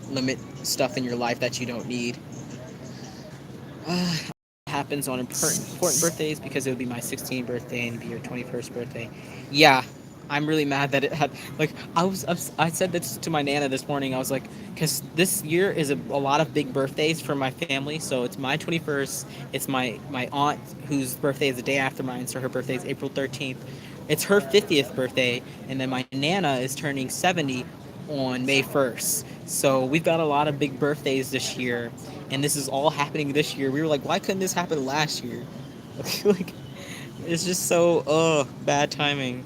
limit stuff in your life that you don't need. Happens on important birthdays because it would be my 16th birthday and it'd be your 21st birthday. Yeah, I'm really mad that it had like I said this to my nana this morning. I was like, because this year is a lot of big birthdays for my family. So it's my 21st. It's my aunt whose birthday is the day after mine, so her birthday is April 13th. It's her 50th birthday, and then my nana is turning 70 on May 1st. So we've got a lot of big birthdays this year, and this is all happening this year. We were like, why couldn't this happen last year? Like, it's just so bad timing.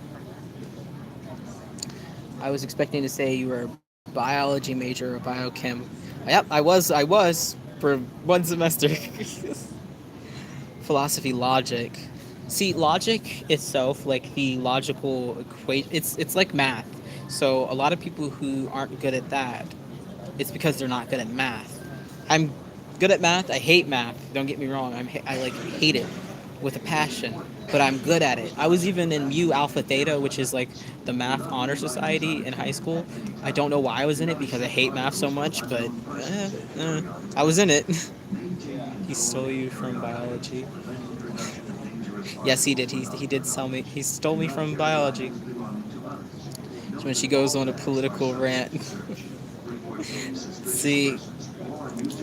I was expecting to say you were a biology major or biochem. Yep, I was for one semester. Philosophy logic. See, logic itself, like the logical equation, it's like math. So a lot of people who aren't good at that, it's because they're not good at math. I'm good at math. I hate math. Don't get me wrong. I like hate it with a passion, but I'm good at it. I was even in Mu Alpha Theta, which is like the math honor society in high school. I don't know why I was in it because I hate math so much, but I was in it. He stole you from biology. Yes, he did. He did sell me. He stole me from biology. When she goes on a political rant. See,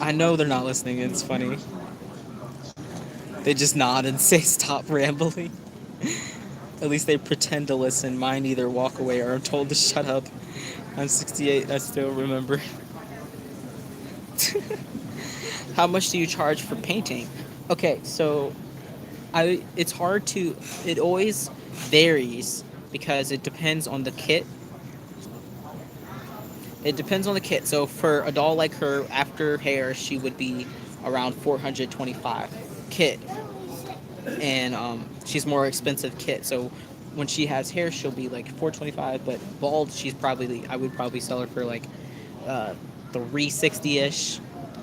I know they're not listening. It's funny. They just nod and say stop rambling. At least they pretend to listen. Mine either walk away or I'm told to shut up. I'm 68. I still remember. How much do you charge for painting? Okay, so it's hard to it always varies because it depends on the kit. It depends on the kit. So for a doll like her, after hair, she would be around 425 kit, and she's more expensive kit. So when she has hair, she'll be like 425. But bald, I would probably sell her for like 360 ish.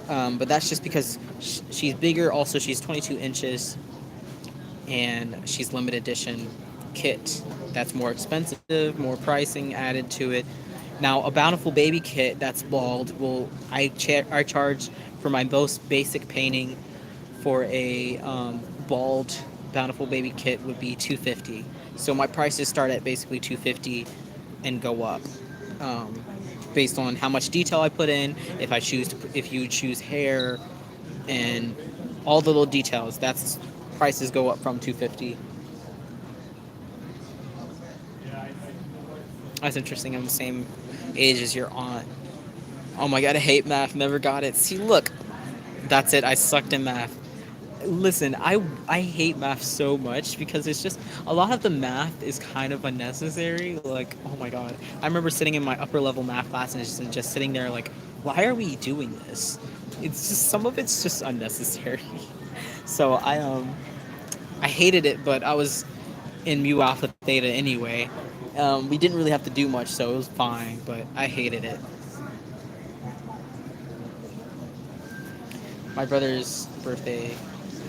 But that's just because she's bigger. Also, she's 22 inches, and she's limited edition. kit that's more expensive, more pricing added to it. Now, a Bountiful Baby kit that's bald will I charge for my most basic painting for a bald Bountiful Baby kit would be 250. So my prices start at basically 250 and go up. Um, Based on how much detail I put in, if you choose hair and all the little details, that's prices go up from 250. That's interesting. I'm the same age as your aunt. Oh my god, I hate math. Never got it. See, look, that's it. I sucked in math. Listen, I hate math so much because it's just a lot of the math is kind of unnecessary. Like, oh my god, I remember sitting in my upper level math class and just sitting there like, why are we doing this? It's just some of it's just unnecessary. So I hated it, but I was in mu alpha theta anyway. We didn't really have to do much, so it was fine. But I hated it. My brother's birthday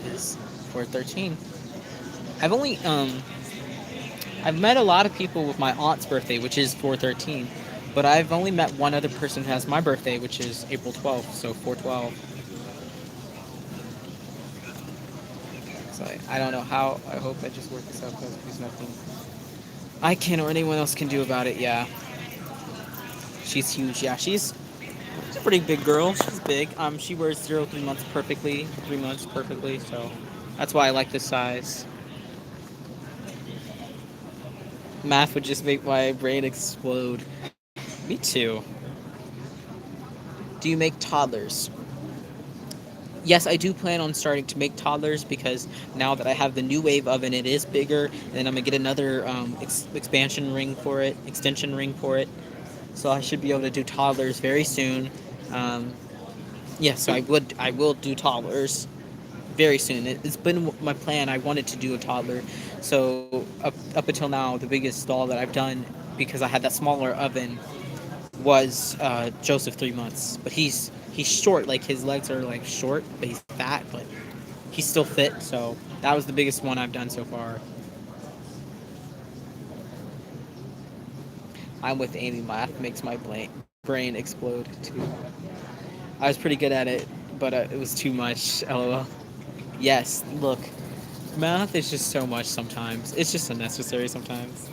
is 4/13. I've only I've met a lot of people with my aunt's birthday, which is 4/13, but I've only met one other person who has my birthday, which is April 12th, so 4/12. So I don't know how. I hope I just work this out because there's nothing I can or anyone else can do about it. Yeah, she's huge. Yeah, she's a pretty big girl. She's big. She wears 0 3 months perfectly, 3 months perfectly. So that's why I like this size. Math would just make my brain explode. Me too. Do you make toddlers? Yes, I do plan on starting to make toddlers because now that I have the new wave oven, it is bigger, and then I'm gonna get another expansion ring for it, extension ring for it. So I should be able to do toddlers very soon. Um, yeah, so I will do toddlers very soon. It's been my plan. I wanted to do a toddler. So up until now, the biggest doll that I've done because I had that smaller oven was Joseph 3 months. But he's short. Like his legs are like short, but he's fat. But he's still fit. So that was the biggest one I've done so far. I'm with Amy. Math makes my brain explode too. I was pretty good at it, but it was too much. LOL. Yes, look, math is just so much sometimes. It's just unnecessary sometimes.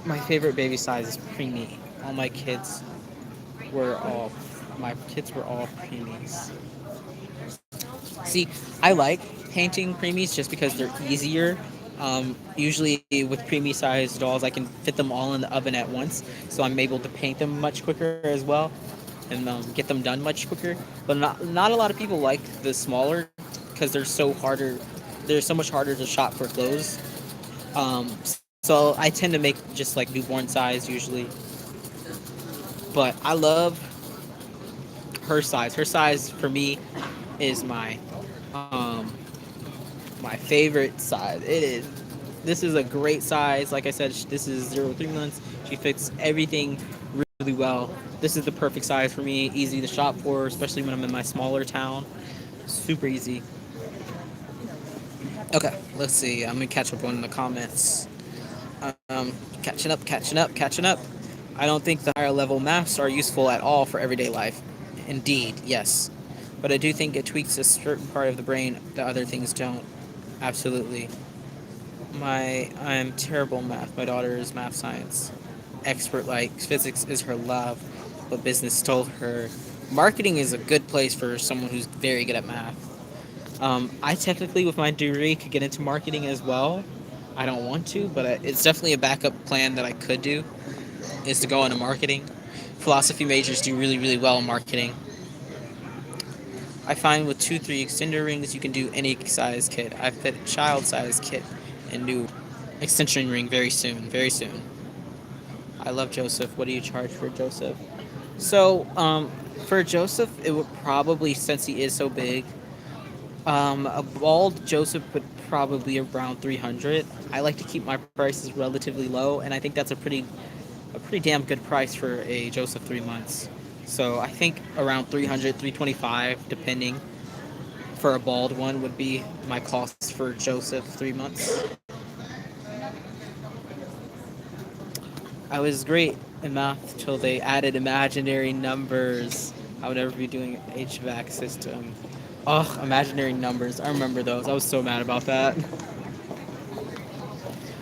My favorite baby size is preemie. All my kids were all my kids were all preemies. See, I like painting preemies just because they're easier. Usually with preemie sized dolls, I can fit them all in the oven at once, so I'm able to paint them much quicker as well and get them done much quicker. But not a lot of people like the smaller because they're so harder. They're so much harder to shop for clothes. So I tend to make just like newborn size usually. But I love her size. Her size for me is my favorite size. It is. This is a great size. Like I said, this is 0 3 months. She fits everything really well. This is the perfect size for me. Easy to shop for, especially when I'm in my smaller town. Super easy. Okay, let's see. I'm gonna catch up on the comments. Catching up. I don't think the higher level maps are useful at all for everyday life. Indeed, yes. But I do think it tweaks a certain part of the brain that other things don't. Absolutely. I'm terrible at math. My daughter is math science expert. Like physics is her love, but business stole her. Marketing is a good place for someone who's very good at math. I technically, with my degree, could get into marketing as well. I don't want to, but it's definitely a backup plan that I could do. Is to go into marketing. Philosophy majors do really, really well in marketing. I find with 2, 3 extender rings, you can do any size kit. I fit a child size kit and new extension ring very soon. Very soon. I love Joseph. What do you charge for Joseph? So, for Joseph, it would probably, since he is so big, a bald Joseph would probably around 300. I like to keep my prices relatively low, and I think that's a pretty damn good price for a Joseph 3 months. So I think around 300, 325, depending, for a bald one would be my cost for Joseph 3 months. I was great in math till they added imaginary numbers. I would never be doing HVAC system. Ugh, imaginary numbers. I remember those. I was so mad about that.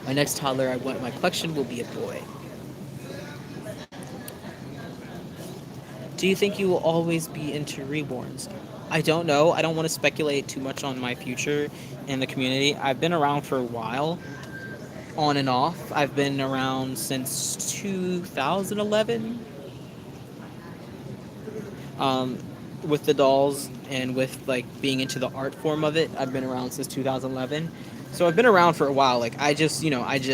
My next toddler I want in my collection will be a boy. Do you think you will always be into reborns? I don't know. I don't want to speculate too much on my future in the community. I've been around for a while, on and off. I've been around since 2011, um, with the dolls and with like being into the art form of it. I've been around since 2011. So I've been around for a while. Like I just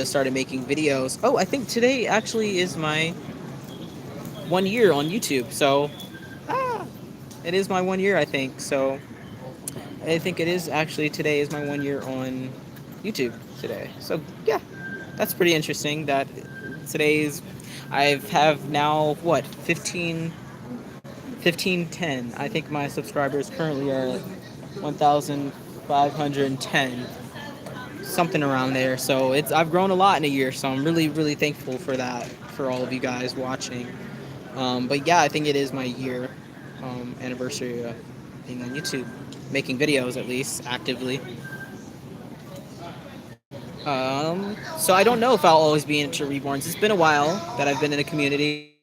started making videos. Oh, I think today actually is my 1 year on YouTube. So ah, it is my 1 year, I think. So I think it is actually today is my 1 year on YouTube today. So yeah, that's pretty interesting. That today's I have now what 1510. I think my subscribers currently are 1,510, something around there. So it's I've grown a lot in a year. So I'm really thankful for that for all of you guys watching. But yeah, I think it is my year anniversary being on YouTube, making videos at least actively. So I don't know if I'll always be into reborns. It's been a while that I've been in a community,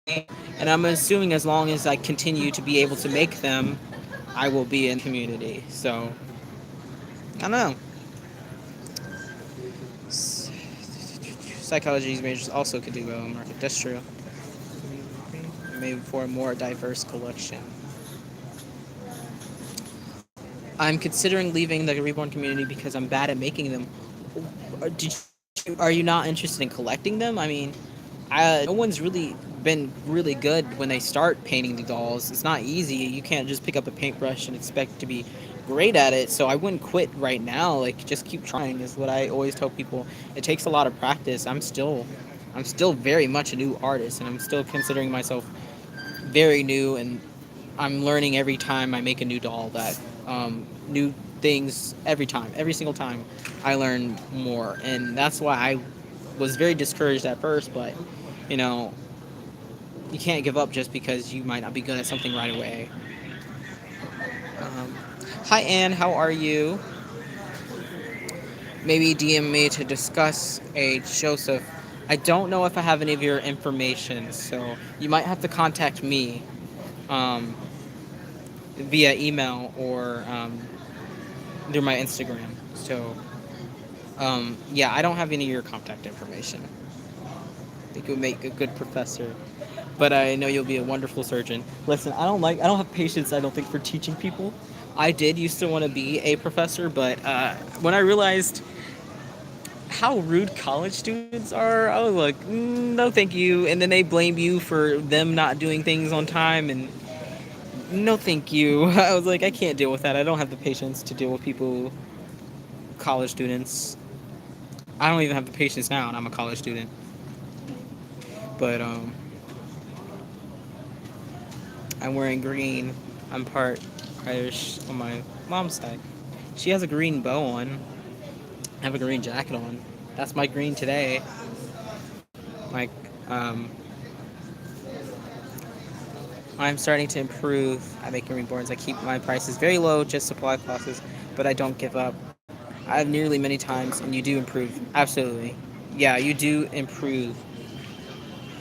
and I'm assuming as long as I continue to be able to make them, I will be in community. So I don't know. Psychology's majors also could do well in market. That's true. Maybe for a more diverse collection. I'm considering leaving the reborn community because I'm bad at making them. Are you not interested in collecting them? I mean, no one's really been really good when they start painting the dolls. It's not easy. You can't just pick up a paintbrush and expect to be great at it. So I wouldn't quit right now. Like just keep trying is what I always tell people. It takes a lot of practice. I'm still very much a new artist, and I'm still considering myself very new, and I'm learning every time I make a new doll that new things every single time I learn more, and that's why I was very discouraged at first. But you know, you can't give up just because you might not be good at something right away. Um, Hi Anne, how are you? Maybe DM me to discuss a Joseph. I don't know if I have any of your information, so you might have to contact me um, via email or through my Instagram. So, yeah, I don't have any of your contact information. I think you would make a good professor, but I know you'll be a wonderful surgeon. Listen, I don't have patience. I don't think for teaching people. I did used to want to be a professor, but when I realized how rude college students are, I was like, no, thank you. And then they blame you for them not doing things on time, and no, thank you. I was like, I can't deal with that. I don't have the patience to deal with people, college students. I don't even have the patience now, and I'm a college student. But I'm wearing green. I'm part Irish on my mom's side. She has a green bow on. I have a green jacket on. That's my green today. Like, um, I'm starting to improve at making reborns. I keep my prices very low, just supply costs, but I don't give up. I've nearly many times, and you do improve. Absolutely. Yeah, you do improve.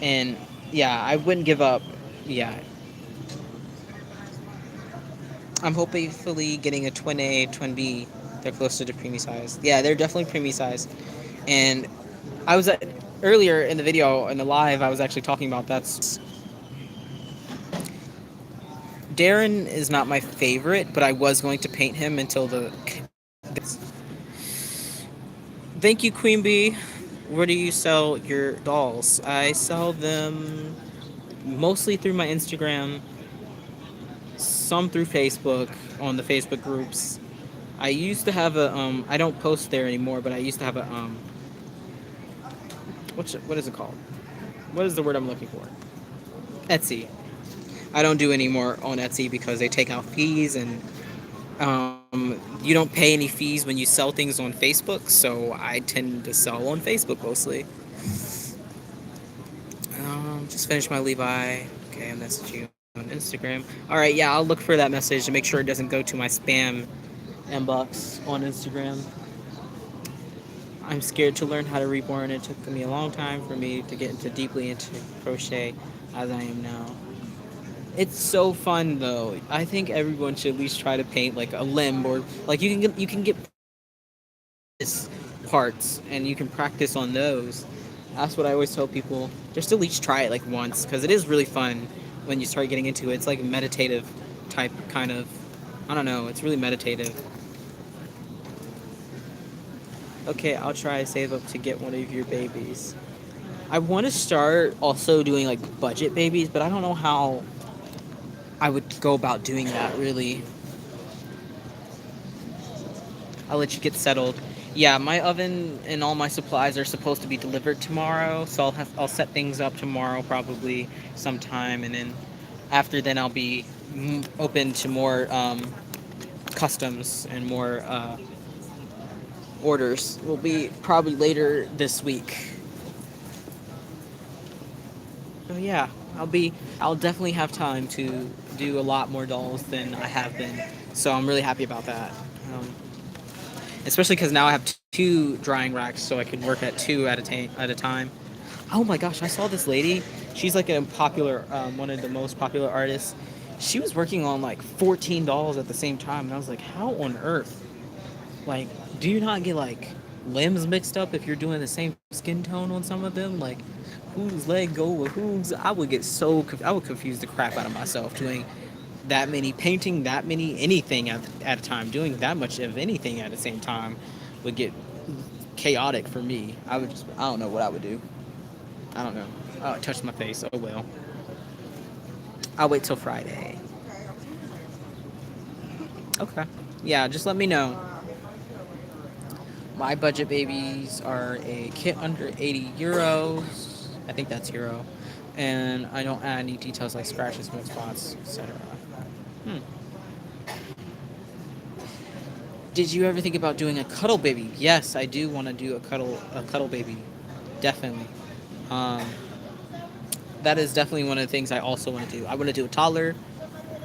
And yeah, I wouldn't give up. Yeah, I'm hopefully getting a twin A, twin B. They're closer to preemie size. Yeah, they're definitely preemie size. And I was earlier in the video in the live. I was actually talking about that's Darren is not my favorite, but I was going to paint him until the. Thank you, Queen Bee. Where do you sell your dolls? I sell them mostly through my Instagram, some through Facebook on the Facebook groups. I used to have a I don't post there anymore, but I used to have a what is it called? What is the word I'm looking for? Etsy. I don't do any more on Etsy because they take out fees, and you don't pay any fees when you sell things on Facebook, so I tend to sell on Facebook mostly. Just finished my Levi. Okay, I messaged you on Instagram. All right, yeah, I'll look for that message to make sure it doesn't go to my spam inbox on Instagram. I'm scared to learn how to reborn. It took me a long time for me to get into deeply into crochet as I am now. It's so fun though. I think everyone should at least try to paint like a limb or like you can get parts and you can practice on those. That's what I always tell people. Just at least try it like once because it is really fun when you start getting into it. It's like meditative type kind of. I don't know. It's really meditative. Okay, I'll try to save up to get one of your babies. I want to start also doing like budget babies, but I don't know how I would go about doing that really. I'll let you get settled. Yeah, my oven and all my supplies are supposed to be delivered tomorrow, so I'll set things up tomorrow probably sometime, and then after then I'll be open to more customs and more orders. Will be probably later this week. So yeah, I'll definitely have time to do a lot more dolls than I have been. So I'm really happy about that. Um, Especially because now I have two drying racks, so I can work at two at a time. Oh my gosh, I saw this lady. She's like a popular, one of the most popular artists. She was working on like 14 dolls at the same time, and I was like, how on earth? Like, do you not get like limbs mixed up if you're doing the same skin tone on some of them? Like, whose leg go with whose? I would get I would confuse the crap out of myself doing that many painting, that many anything at a time. Doing that much of anything at the same time would get chaotic for me. I don't know what I would do. I don't know. Oh, it touched my face. Oh well. I'll wait till Friday. Okay. Yeah, just let me know. My budget babies are a kit under 80 euros. I think that's euro. And I don't add any details like scratches, mud spots, etc. Hmm. Did you ever think about doing a cuddle baby? Yes, I do want to do a cuddle baby. Definitely. Um, that is definitely one of the things I also want to do. I want to do a toddler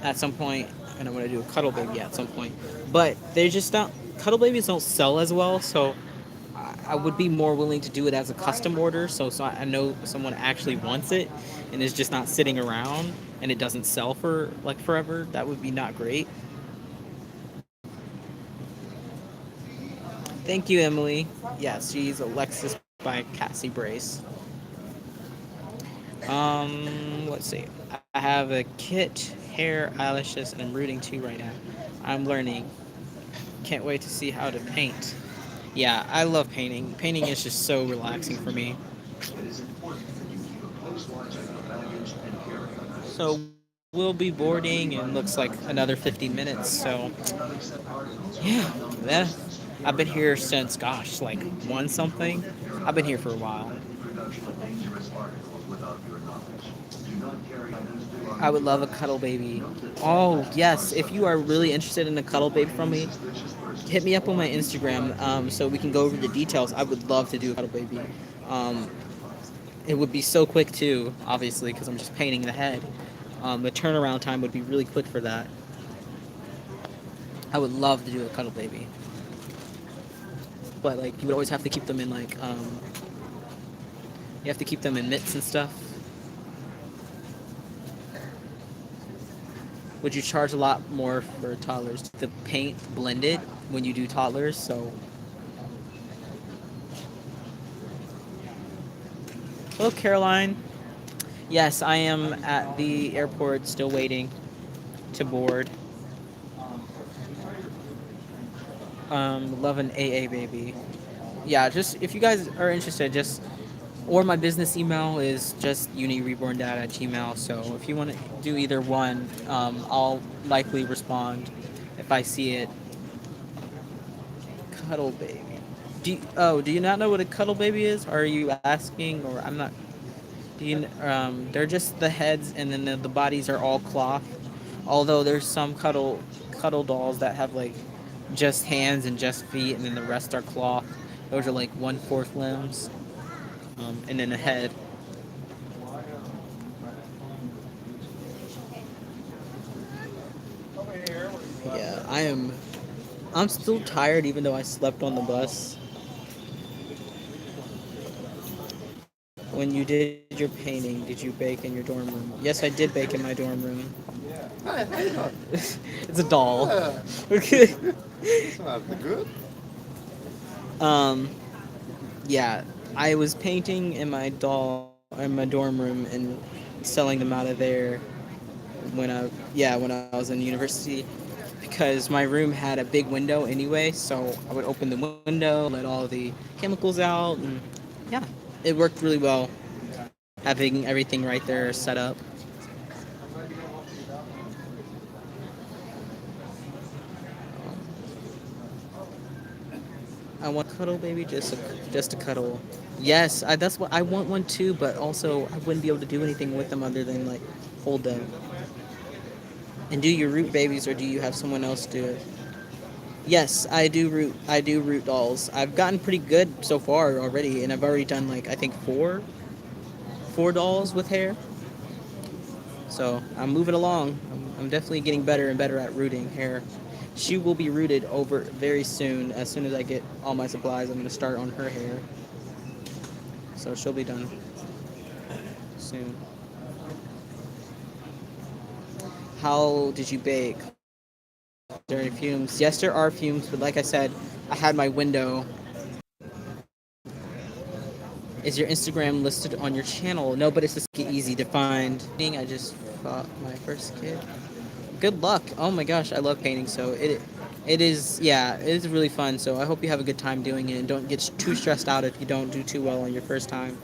at some point, and I want to do a cuddle baby at some point. But they just don't. Cuddle babies don't sell as well, so I would be more willing to do it as a custom order. So I know someone actually wants it, and is just not sitting around, and it doesn't sell for like forever. That would be not great. Thank you, Emily. Yes, she's Alexis by Cassie Brace. Let's see. I have a kit, hair, eyelashes, and I'm rooting too right now. I'm learning. Can't wait to see how to paint. Yeah, I love painting. Painting is just so relaxing for me. So we'll be boarding in looks like another 15 minutes. So yeah, that, I've been here since gosh, like one something. I've been here for a while. I would love a cuddle baby. Oh yes, if you are really interested in a cuddle baby from me, hit me up on my Instagram so we can go over the details. I would love to do a cuddle baby. Um, it would be so quick too, obviously, because I'm just painting the head. The turnaround time would be really quick for that. I would love to do a cuddle baby, but like you would always have to keep them in like you have to keep them in mitts and stuff. Would you charge a lot more for toddlers? The paint blended when you do toddlers, so. Hello, Caroline. Yes, I am at the airport still waiting to board. Love an AA baby. Yeah, just if you guys are interested, just or my business email is just unireborndad@gmail. So if you want to do either one, I'll likely respond if I see it. Cuddle baby. Do you not know what a cuddle baby is? Or are you asking, or I'm not? They're just the heads, and then the bodies are all cloth. Although there's some cuddle dolls that have like just hands and just feet, and then the rest are cloth. Those are like 1/4 limbs, and then a head. I am. I'm still tired, even though I slept on the bus. When you did your painting, did you bake in your dorm room? Yes, I did bake in my dorm room. It's a doll. Yeah. Okay. It's not good. Um. Yeah, I was painting in my dorm room and selling them out of there when I was in university because my room had a big window anyway, so I would open the window, let all the chemicals out, and yeah, it worked really well having everything right there set up. I want a cuddle baby, just a cuddle. Yes, that's what I want one too, but also I wouldn't be able to do anything with them other than like hold them. And do you root babies or do you have someone else do it? Yes, I do root. I do root dolls. I've gotten pretty good so far already, and I've already done like I think four dolls with hair. So I'm moving along. I'm definitely getting better and better at rooting hair. She will be rooted over very soon. As soon as I get all my supplies, I'm gonna start on her hair. So she'll be done soon. How did you bake? During fumes? Yes, there are fumes, but like I said, I had my window. Is your Instagram listed on your channel? No, but it's just easy to find. I just fought my first kid. Good luck. Oh my gosh, I love painting. So it is, yeah, it is really fun. So I hope you have a good time doing it and don't get too stressed out if you don't do too well on your first time.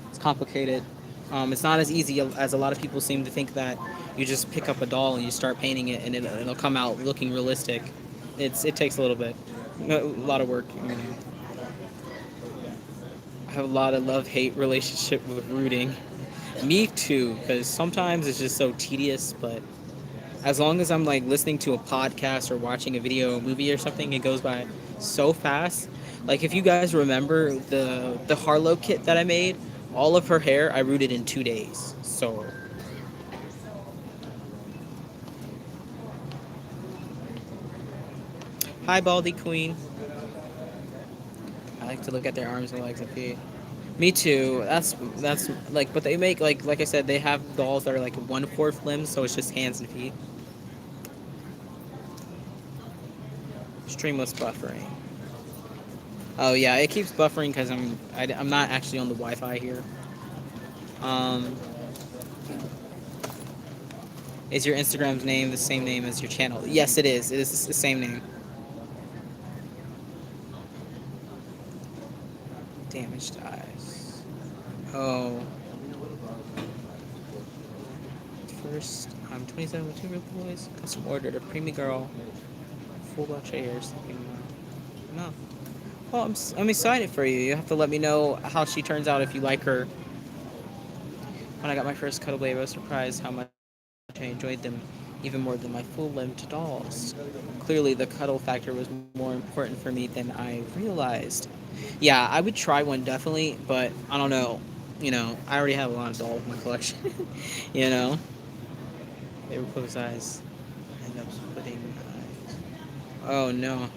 It's complicated. It's not as easy as a lot of people seem to think that you just pick up a doll and you start painting it and it'll come out looking realistic. It takes a little bit, a lot of work. You know. I have a lot of love-hate relationship with rooting. Me too, because sometimes it's just so tedious, but as long as I'm like listening to a podcast or watching a video, a movie or something, it goes by so fast. Like if you guys remember the Harlow kit that I made, all of her hair I rooted in 2 days. So hi Baldy Queen. I like to look at their arms and legs and feet. Me too. That's like, but they make like I said, they have dolls that are like 1/4 limbs, so it's just hands and feet. Streamless buffering. Oh yeah, it keeps buffering because I'm not actually on the Wi-Fi here. Um, is your Instagram's name the same name as your channel? Yes, it is. It is the same name. Damaged eyes. Oh. First, I'm 27 with two real boys. Custom ordered a preemie girl. Full black chairs. No. Well, I'm excited for you. You have to let me know how she turns out if you like her. When I got my first cuddle baby, I was surprised how much I enjoyed them even more than my full-limbed dolls. Clearly, the cuddle factor was more important for me than I realized. Yeah, I would try one definitely, but I don't know. You know, I already have a lot of dolls in my collection. You know, they were close eyes. End up splitting eyes. Oh no.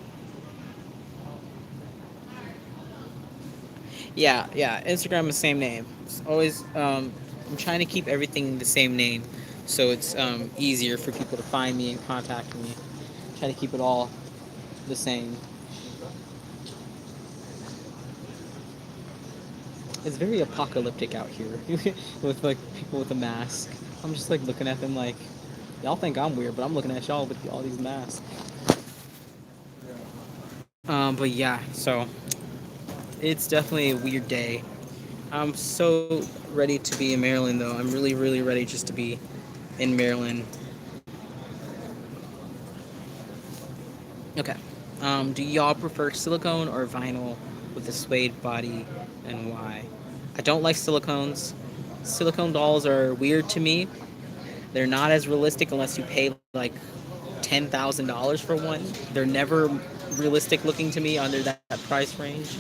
Yeah, yeah. Instagram is the same name. It's always I'm trying to keep everything the same name, so it's easier for people to find me and contact me. Try to keep it all the same. It's very apocalyptic out here with like people with a mask. I'm just like looking at them like y'all think I'm weird, but I'm looking at y'all with all these masks. But yeah, so it's definitely a weird day. I'm so ready to be in Maryland, though. I'm really, really ready just to be in Maryland. Okay. Do y'all prefer silicone or vinyl with a suede body, and why? I don't like silicones. Silicone dolls are weird to me. They're not as realistic unless you pay like $10,000 for one. They're never realistic looking to me under that price range.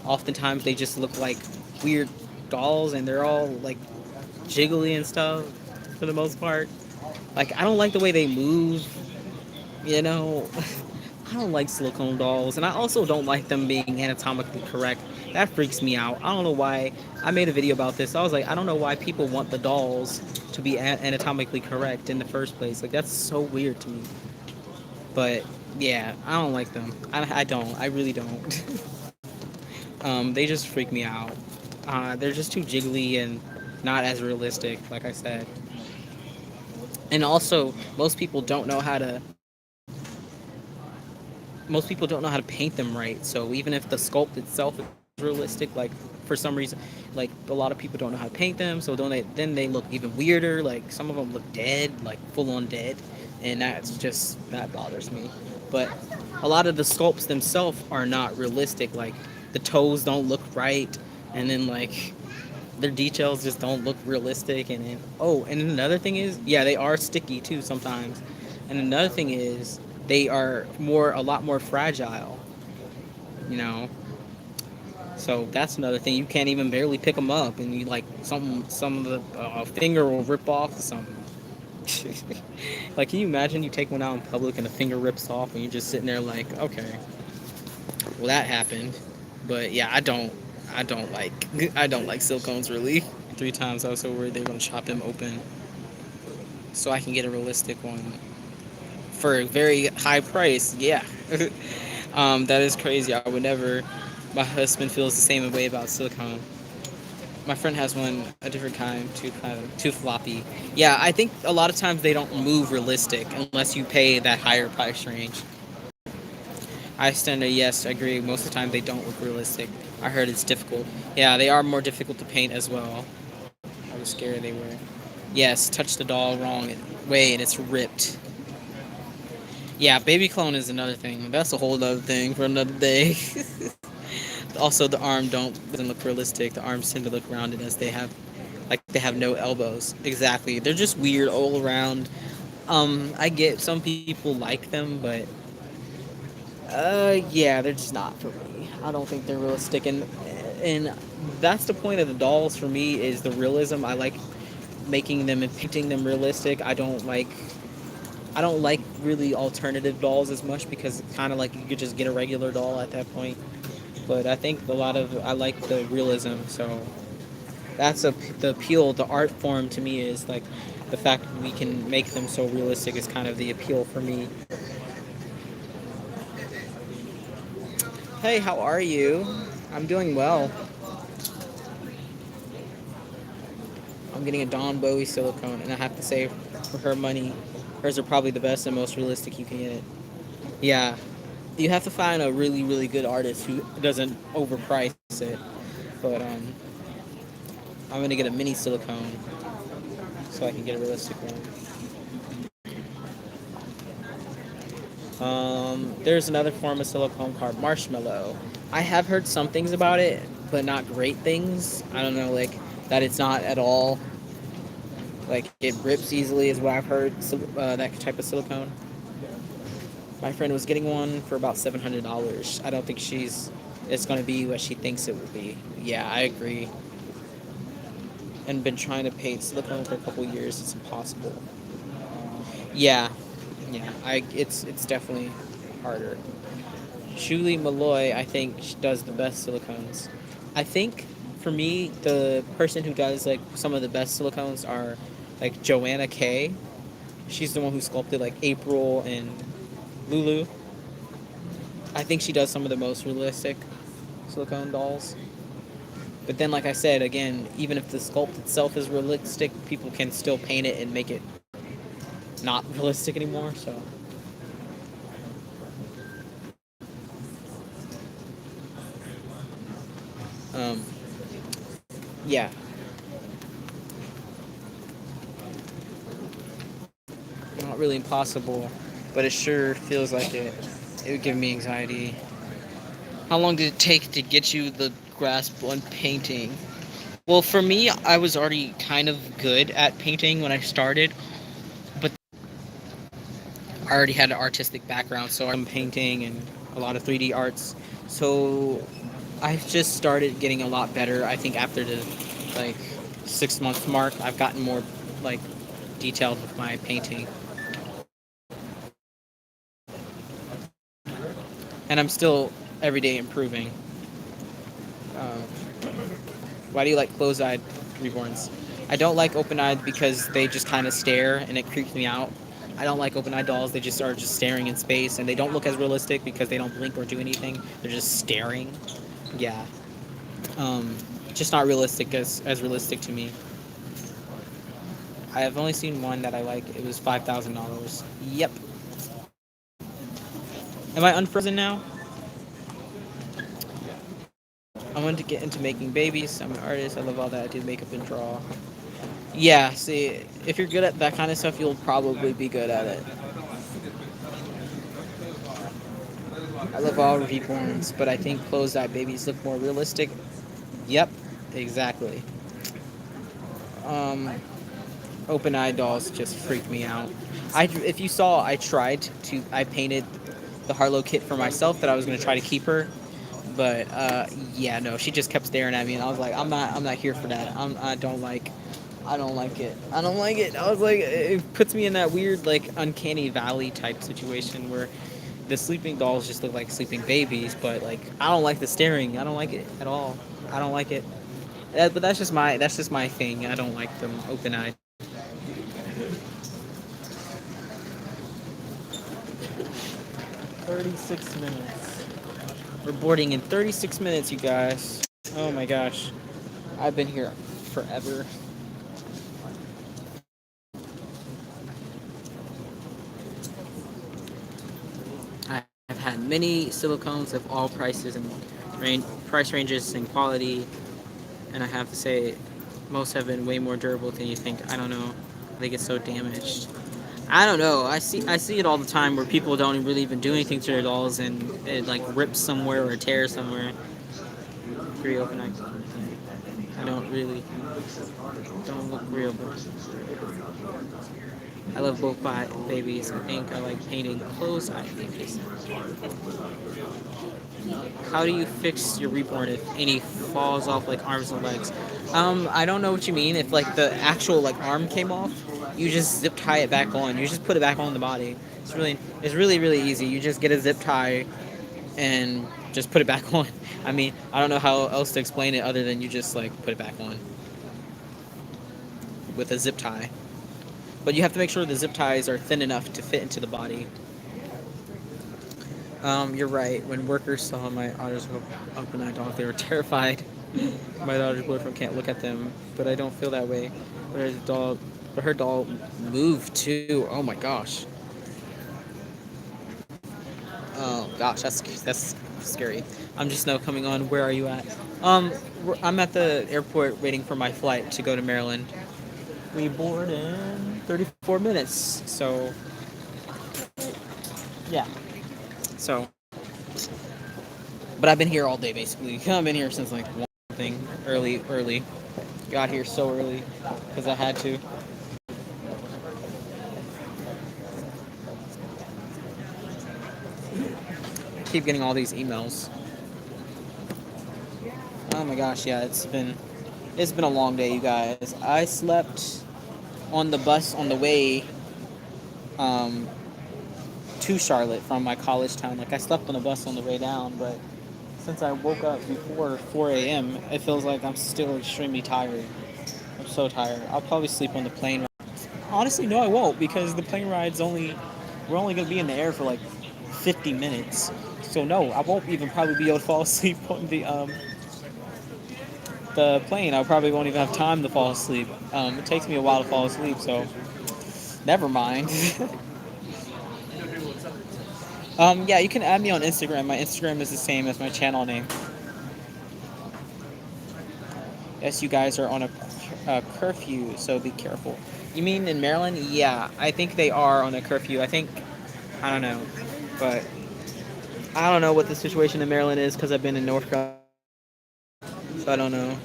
Oftentimes they just look like weird dolls and they're all like jiggly and stuff for the most part. Like I don't like the way they move. You know, I don't like silicone dolls, and I also don't like them being anatomically correct. That freaks me out. I don't know why. I made a video about this. I was like, I don't know why people want the dolls to be anatomically correct in the first place. Like, that's so weird to me. But yeah, I don't like them. I don't. I really don't. They just freak me out. They're just too jiggly and not as realistic, like I said. And also, most people don't know how to paint them right. So even if the sculpt itself is realistic, like for some reason, like a lot of people don't know how to paint them, so don't they? Then they look even weirder. Like some of them look dead, like full on dead, and that bothers me. But a lot of the sculpts themselves are not realistic. Like the toes don't look right, and then like their details just don't look realistic. And then and another thing is, yeah, they are sticky too sometimes. And another thing is they are a lot more fragile. You know, so that's another thing. You can't even barely pick them up, and you like some of the finger will rip off or something. Like, can you imagine you take one out in public and a finger rips off, and you're just sitting there like, okay, well that happened. But yeah, I don't like, I don't like silicones really. 3 times I was so worried they were gonna chop him open, so I can get a realistic one for a very high price. Yeah, that is crazy. I would never. My husband feels the same way about silicone. My friend has one, a different too floppy. Yeah, I think a lot of times they don't move realistic unless you pay that higher price range. I stand a yes, I agree. Most of the time they don't look realistic. I heard it's difficult. Yeah, they are more difficult to paint as well. I was scared they were. Yes, touch the doll wrong way and it's ripped. Yeah, baby clone is another thing. That's a whole other thing for another day. Also, the arm don't doesn't look realistic. The arms tend to look rounded as they have no elbows. Exactly. They're just weird all around. I get some people like them, but yeah, they're just not for me. I don't think they're realistic, and that's the point of the dolls for me is the realism. I like making them and painting them realistic. I don't like really alternative dolls as much because it's kind of like you could just get a regular doll at that point. But I think I like the realism. So the appeal. The art form to me is like the fact that we can make them so realistic is kind of the appeal for me. Hey, how are you? I'm doing well. I'm getting a Dawn Bowie silicone, and I have to say, for her money, hers are probably the best and most realistic you can get. Yeah, you have to find a really, really good artist who doesn't overprice it. But I'm gonna get a mini silicone so I can get a realistic one. There's another form of silicone called marshmallow. I have heard some things about it, but not great things. I don't know, like that it's not at all like it rips easily is what I've heard. That type of silicone. My friend was getting one for about $700. I don't think it's gonna be what she thinks it will be. Yeah, I agree. And been trying to paint silicone for a couple years. It's impossible. Yeah, yeah. It's definitely harder. Julie Malloy, I think, does the best silicones. I think for me, the person who does like some of the best silicones are like Joanna Kay. She's the one who sculpted like April and Lulu. I think she does some of the most realistic silicone dolls. But then, like I said, again, even if the sculpt itself is realistic, people can still paint it and make it not realistic anymore. So, um, yeah, not really impossible, but it sure feels like it. It would give me anxiety. How long did it take to get you the grasp on painting? Well, for me, I was already kind of good at painting when I started, but I already had an artistic background, so I'm painting and a lot of 3D arts. So I've just started getting a lot better. I think after the like 6 month mark, I've gotten more like detailed with my painting. and I'm still every day improving. Um, why do you like closed-eyed reborns? I don't like open-eyed because they just kind of stare and it creeps me out. I don't like open-eyed dolls. They just are just staring in space and they don't look as realistic because they don't blink or do anything. They're just staring. Yeah. Um, just not realistic as realistic to me. I have only seen one that I like. It was $5,000. Yep. Am I unfrozen now? I wanted to get into making babies. I'm an artist. I love all that. I do makeup and draw. Yeah, see, if you're good at that kind of stuff, you'll probably be good at it. I love all reborns, but I think closed-eye babies look more realistic. Yep, exactly. Um, open-eye dolls just freak me out. If you saw, I painted the Harlow kit for myself that I was gonna try to keep her, but yeah, no, she just kept staring at me, and I was like, I'm not here for that. I don't like it. I don't like it. I was like, it puts me in that weird, like, uncanny valley type situation where the sleeping dolls just look like sleeping babies, but like, I don't like the staring. I don't like it at all. I don't like it. But that's just my thing. I don't like them open eyed. 36 minutes. We're boarding in 36 minutes, you guys. Oh my gosh. I've been here forever. I've had many silicones of all prices and price ranges and quality, and I have to say, most have been way more durable than you think. I don't know. They get so damaged. I don't know. I see it all the time where people don't really even do anything to their dolls, and it like rips somewhere or tears somewhere. Pretty open. I don't look real, but I love both babies. I think I like painting closed-eye babies. How do you fix your reborn if any falls off like arms and legs? I don't know what you mean. If like the actual like arm came off, you just zip tie it back on. You just put it back on the body. It's really easy. You just get a zip tie and just put it back on. I mean, I don't know how else to explain it other than you just like put it back on with a zip tie. But you have to make sure the zip ties are thin enough to fit into the body. You're right. When workers saw my daughter's open-eyed dog, they were terrified. My daughter's boyfriend can't look at them, but I don't feel that way. But her doll moved too. Oh my gosh. Oh gosh, that's scary. I'm just now coming on. Where are you at? I'm at the airport waiting for my flight to go to Maryland. We board in 34 minutes. So yeah. So, but I've been here all day basically. I've been here since like one thing early. Got here so early because I had to. Keep getting all these emails. Oh my gosh, yeah, it's been a long day, you guys. I slept on the bus on the way um, to Charlotte from my college town. Like I slept on the bus on the way down, but since I woke up before 4 a.m., it feels like I'm still extremely tired. I'm so tired. I'll probably sleep on the plane. Honestly, no, I won't because the plane ride's we're only gonna be in the air for like 50 minutes. So no, I won't even probably be able to fall asleep on the plane. I probably won't even have time to fall asleep. It takes me a while to fall asleep, so never mind. Yeah, you can add me on Instagram. My Instagram is the same as my channel name. Yes, you guys are on a curfew, so be careful. You mean in Maryland? Yeah, I think they are on a curfew. I don't know, but I don't know what the situation in Maryland is because I've been in North Carolina, so I don't know.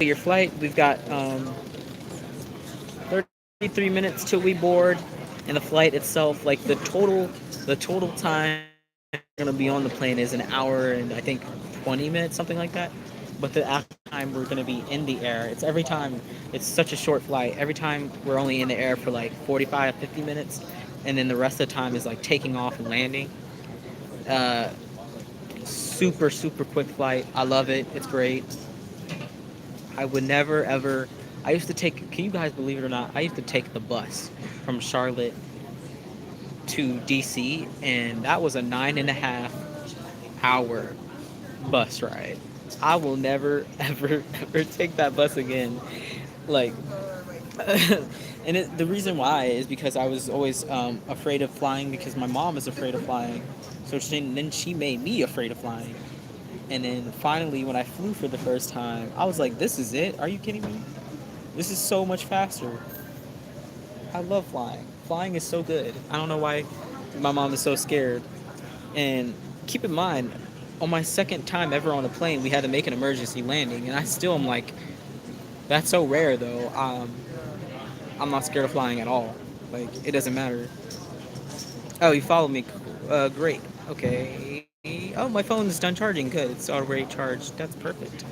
Your flight, we've got 33 minutes till we board, and the flight itself, like the total time we're gonna be on the plane is an hour and I think 20 minutes, something like that. But the actual time we're gonna be in the air, it's every time. It's such a short flight. Every time we're only in the air for like 45, 50 minutes, and then the rest of the time is like taking off and landing. super super quick flight. I love it. It's great. I would never ever. I used to take. Can you guys believe it or not? I used to take the bus from Charlotte to DC, and that was a 9.5 hour bus ride. I will never ever ever take that bus again. Like, and the reason why is because I was always afraid of flying because my mom is afraid of flying. So then she made me afraid of flying. And then finally, when I flew for the first time, I was like, "This is it? Are you kidding me? This is so much faster." I love flying. Flying is so good. I don't know why my mom is so scared. And keep in mind, on my second time ever on a plane, we had to make an emergency landing, and I still am like, that's so rare though. I'm not scared of flying at all. Like it doesn't matter. Oh, you follow me. Great. Okay. Oh, my phone is done charging. Good. It's already charged. That's perfect.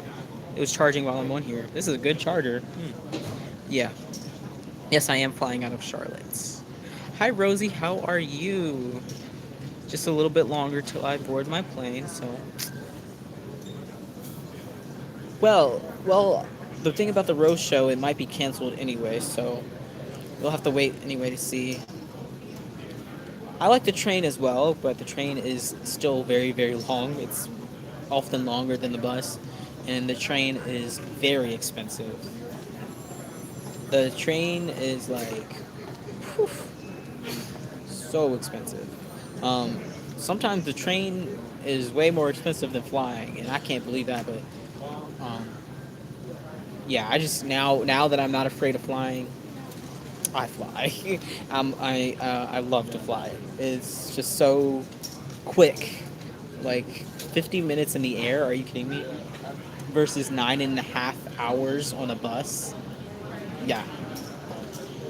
It was charging while I'm on here. This is a good charger. Yeah. Yes, I am flying out of Charlotte. Hi, Rosie. How are you? Just a little bit longer till I board my plane. So, well. The thing about the Rose show, it might be canceled anyway. So we'll have to wait anyway to see. I like the train as well, but the train is still very, very long. It's often longer than the bus, and the train is very expensive. The train is like whew, so expensive. Um, Sometimes the train is way more expensive than flying, and I can't believe that. But um, yeah, I just now that I'm not afraid of flying, I fly. I love to fly. It's just so quick. Like 50 minutes in the air. Are you kidding me? Versus 9.5 hours on a bus. Yeah.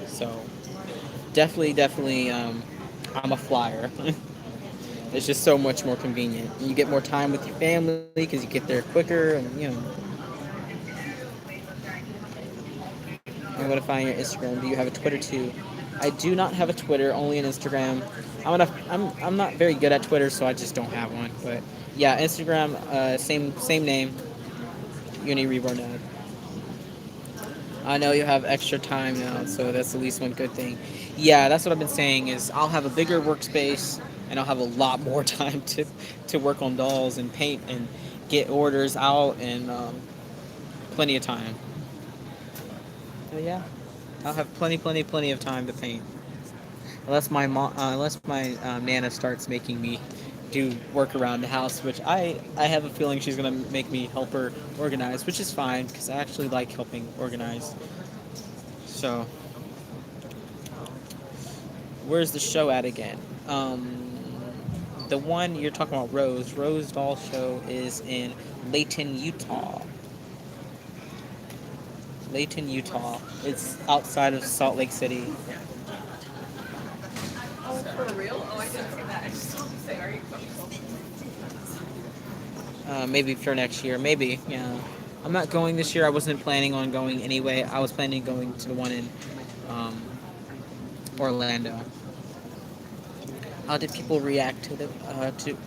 So definitely, I'm a flyer. It's just so much more convenient. And you get more time with your family because you get there quicker, and I'm gonna find your Instagram. Do you have a Twitter too? I do not have a Twitter, only an Instagram. I'm not very good at Twitter, so I just don't have one. But yeah, Instagram, same name, Reborn. I know you have extra time now, so that's at least one good thing. Yeah, that's what I've been saying is I'll have a bigger workspace and I'll have a lot more time to work on dolls and paint and get orders out and plenty of time. So yeah, I'll have plenty of time to paint. Unless my Nana starts making me do work around the house, which I have a feeling she's gonna make me help her organize, which is fine because I actually like helping organize. So, where's the show at again? The one you're talking about, Rose Doll Show is in Layton, Utah. Layton, Utah. It's outside of Salt Lake City. Oh, for real? Oh, I didn't see that. I just wanted to say, are you comfortable? Maybe for next year. Maybe, yeah. I'm not going this year. I wasn't planning on going anyway. I was planning on going to the one in um, Orlando. How did people react to to?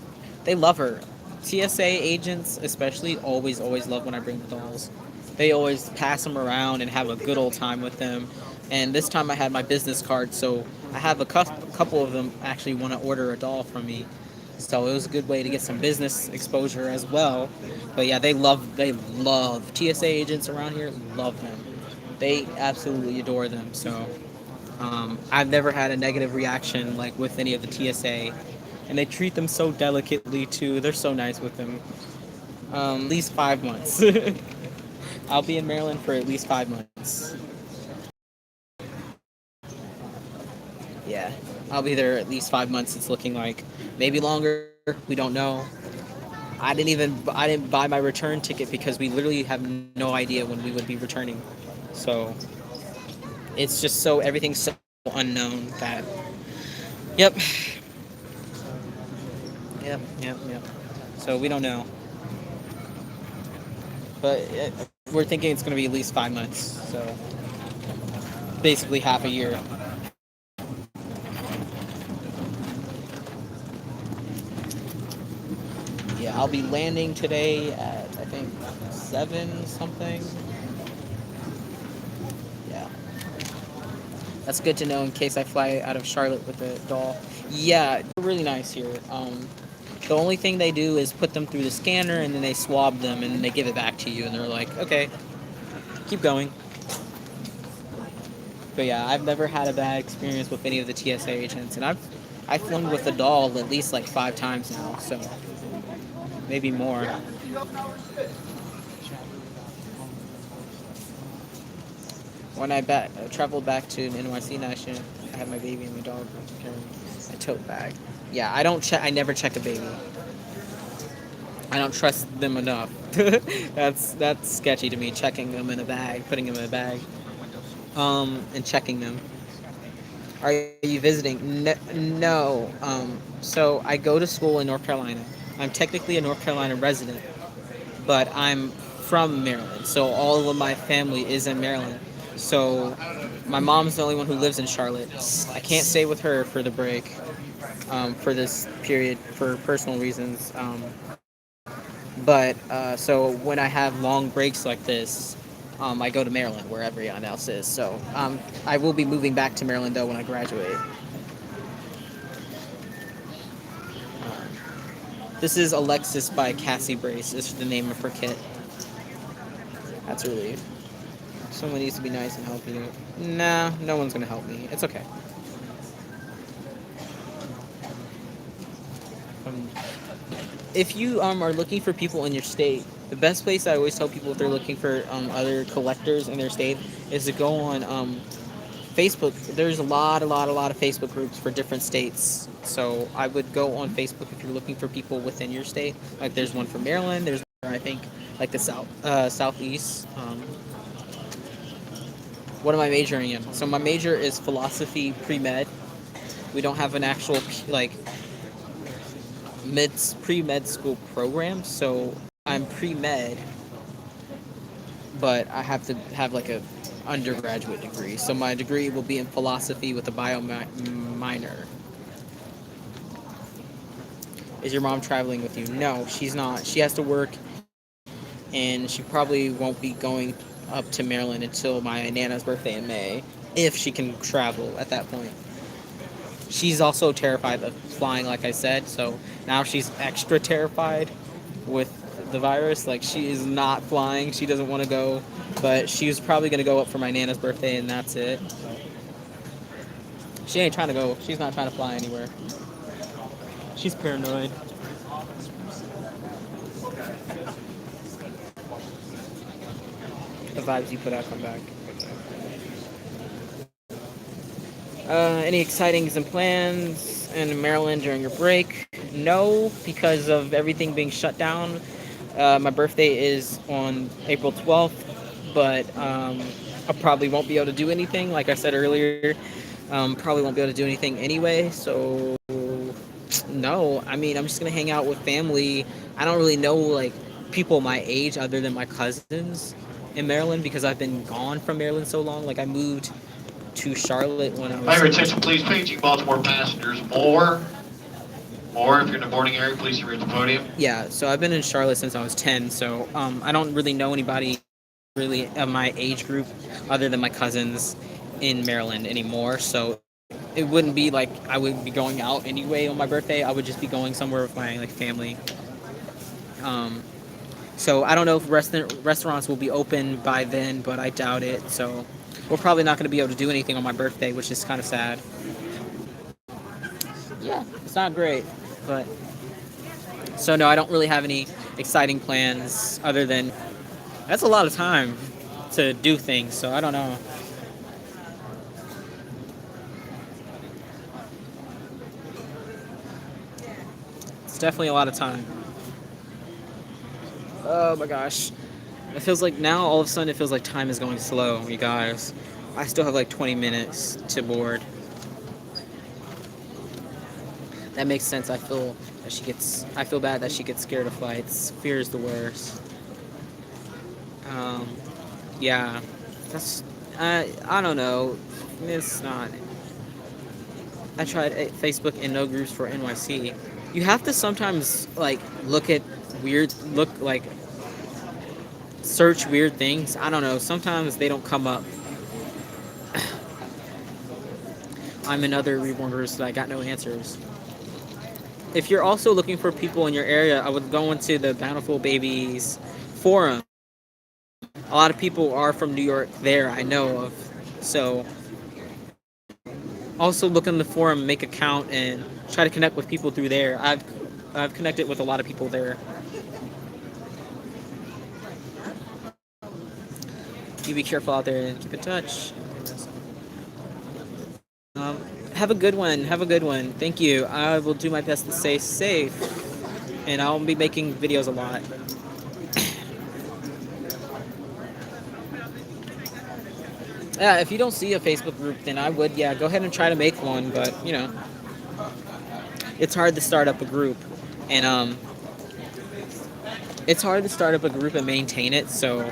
They love her. TSA agents, especially, always love when I bring the dolls. They always pass them around and have a good old time with them. And this time I had my business card, so I have a couple of them actually want to order a doll from me. So it was a good way to get some business exposure as well. But yeah, they love TSA agents around here. Love them. They absolutely adore them. So I've never had a negative reaction like with any of the TSA, and they treat them so delicately too. They're so nice with them. At least 5 months. I'll be in Maryland for at least 5 months. Yeah, I'll be there at least 5 months. It's looking like maybe longer. We don't know. I didn't buy my return ticket because we literally have no idea when we would be returning. So it's just so everything's so unknown that. Yep. Yep. So we don't know, but we're thinking it's going to be at least 5 months. So basically half a year. Yeah. I'll be landing today at I think 7 something. Yeah, that's good to know in case I fly out of Charlotte with a doll. Yeah, they're really nice here. The only thing they do is put them through the scanner and then they swab them and they give it back to you and they're like, okay, keep going. But yeah, I've never had a bad experience with any of the TSA agents, and I've flown with a doll at least like 5 times now, so maybe more. When traveled back to NYC last year, I had my baby and my dog carrying a tote bag. Yeah, I don't check. I never check a baby. I don't trust them enough. That's sketchy to me. Checking them in a bag, putting them in a bag, and checking them. Are you visiting? No. So I go to school in North Carolina. I'm technically a North Carolina resident, but I'm from Maryland. So all of my family is in Maryland. So my mom's the only one who lives in Charlotte. I can't stay with her for the break, for this period for personal reasons. So when I have long breaks like this, I go to Maryland where everyone else is. So I will be moving back to Maryland though when I graduate. This is Alexis by Cassie Brace. Is the name of her kit. That's a relief. Someone needs to be nice and help you. Nah, no one's gonna help me. It's okay. Um, if you are looking for people in your state, the best place I always tell people if they're looking for other collectors in their state is to go on Facebook. There's a lot of Facebook groups for different states. So I would go on Facebook if you're looking for people within your state. Like there's one for Maryland. There's I think like the southeast. What am I majoring in? So my major is philosophy pre-med. We don't have an actual like pre-med school program, so I'm pre-med, but I have to have like a undergraduate degree. So my degree will be in philosophy with a bio minor. Is your mom traveling with you? No, she's not. She has to work, and she probably won't be going up to Maryland until my Nana's birthday in May, if she can travel at that point. She's also terrified of flying, like I said, so now she's extra terrified with the virus. Like, she is not flying. She doesn't want to go, but she's probably going to go up for my Nana's birthday, and that's it. She ain't trying to go. She's not trying to fly anywhere. She's paranoid. The vibes you put out come back. Any excitings and plans in Maryland during your break? No, because of everything being shut down. My birthday is on April 12th, but I probably won't be able to do anything. Like I said earlier, probably won't be able to do anything anyway. So no, I mean, I'm just gonna hang out with family. I don't really know like people my age other than my cousins in Maryland because I've been gone from Maryland so long. Like I moved to Charlotte when I was. Your attention, please. Paging Baltimore passengers. More. If you're in the boarding area, please reach the podium. Yeah, so I've been in Charlotte since I was 10. So I don't really know anybody really of my age group other than my cousins in Maryland anymore. So it wouldn't be like I would be going out anyway on my birthday. I would just be going somewhere with my like family. So I don't know if restaurants will be open by then, but I doubt it. So we're probably not going to be able to do anything on my birthday, which is kind of sad. Yeah, it's not great, but so no, I don't really have any exciting plans other than that's a lot of time to do things. So I don't know. It's definitely a lot of time. Oh my gosh. It feels like now all of a sudden it feels like time is going slow, you guys. I still have like 20 minutes to board. That makes sense. I feel bad that she gets scared of flights. Fear is the worst. Yeah. I don't know. It's not. I tried Facebook and no groups for NYC. You have to sometimes like look at weird look like search weird things. I don't know. Sometimes they don't come up. I'm in other Reborn groups that I got no answers. If you're also looking for people in your area, I would go into the Bountiful Babies forum. A lot of people are from New York there, I know of. So also look in the forum, make an account, and try to connect with people through there. I've connected with a lot of people there. You be careful out there and keep in touch. Um, have a good one. Have a good one. Thank you. I will do my best to stay safe, and I'll be making videos a lot. Yeah, if you don't see a Facebook group, then I would, yeah, go ahead and try to make one. But it's hard to start up a group, and it's hard to start up a group and maintain it. So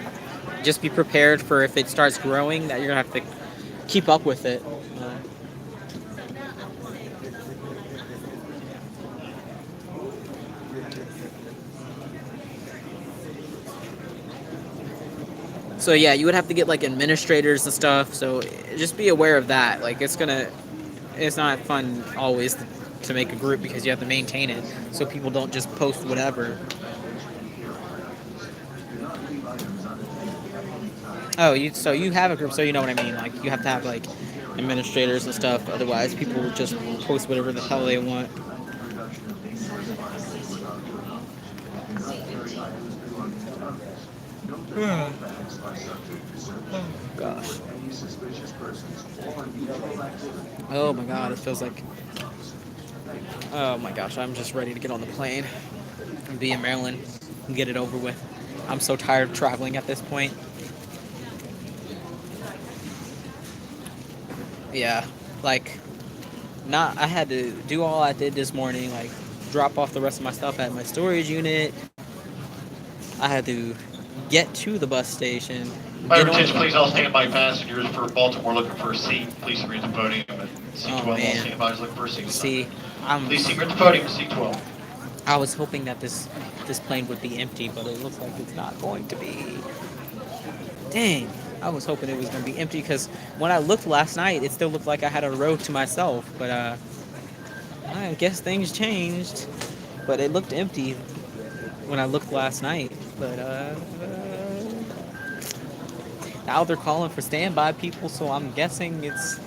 just be prepared for if it starts growing that you're gonna have to keep up with it. So yeah, you would have to get like administrators and stuff. So just be aware of that. Like it's not fun always to make a group because you have to maintain it. So people don't just post whatever. Oh, so you have a group, so you know what I mean. Like you have to have like administrators and stuff. Otherwise, people will just post whatever the hell they want. Gosh. Oh my god, it feels like. Oh my gosh, I'm just ready to get on the plane and be in Maryland and get it over with. I'm so tired of traveling at this point. Yeah, like, I had to do all I did this morning, like, drop off the rest of my stuff at my storage unit. I had to get to the bus station. My attention, please, all standby passengers for Baltimore looking for a seat. Please read the podium at C12. All standby is looking for a seat. See, please see at the podium, C12. I was hoping that this plane would be empty, but it looks like it's not going to be. Dang, I was hoping it was going to be empty because when I looked last night, it still looked like I had a row to myself. But I guess things changed. But it looked empty when I looked last night. But now they're calling for standby people, so I'm guessing it's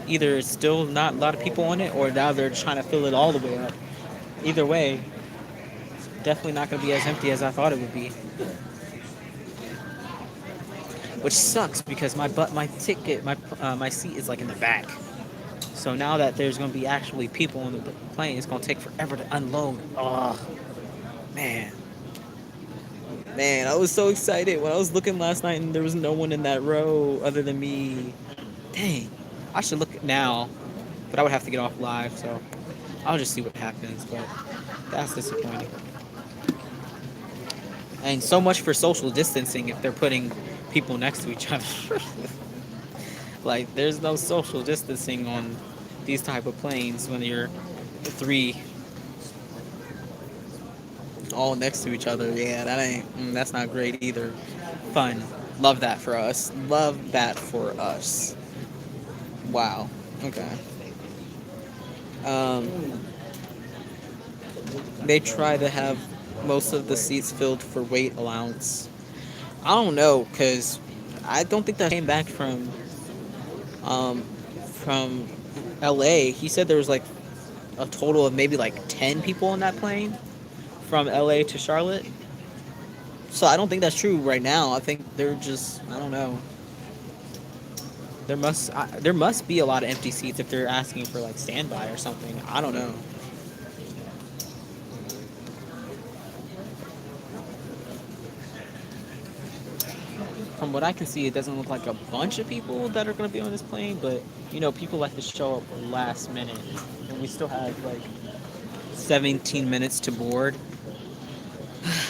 either still not a lot of people on it, or now they're trying to fill it all the way up. Either way, it's definitely not going to be as empty as I thought it would be. Which sucks because my ticket, my seat is like in the back. So now that there's going to be actually people on the plane, it's going to take forever to unload. Oh, man. Man, I was so excited when I was looking last night and there was no one in that row other than me. Dang. I should look now, but I would have to get off live, so I'll just see what happens, but that's disappointing. And so much for social distancing if they're putting people next to each other. Like, there's no social distancing on these type of planes when you're three all next to each other. Yeah, that's not great either. Fun. Love that for us. Love that for us. Wow. Okay. They try to have most of the seats filled for weight allowance. I don't know, because I don't think that came back from LA. He said there was like a total of maybe like 10 people on that plane from LA to Charlotte. So I don't think that's true right now. I think they're just, I don't know. There must be a lot of empty seats if they're asking for like standby or something. I don't know. From what I can see, it doesn't look like a bunch of people that are going to be on this plane, but people like to show up last minute, and we still have like 17 minutes to board.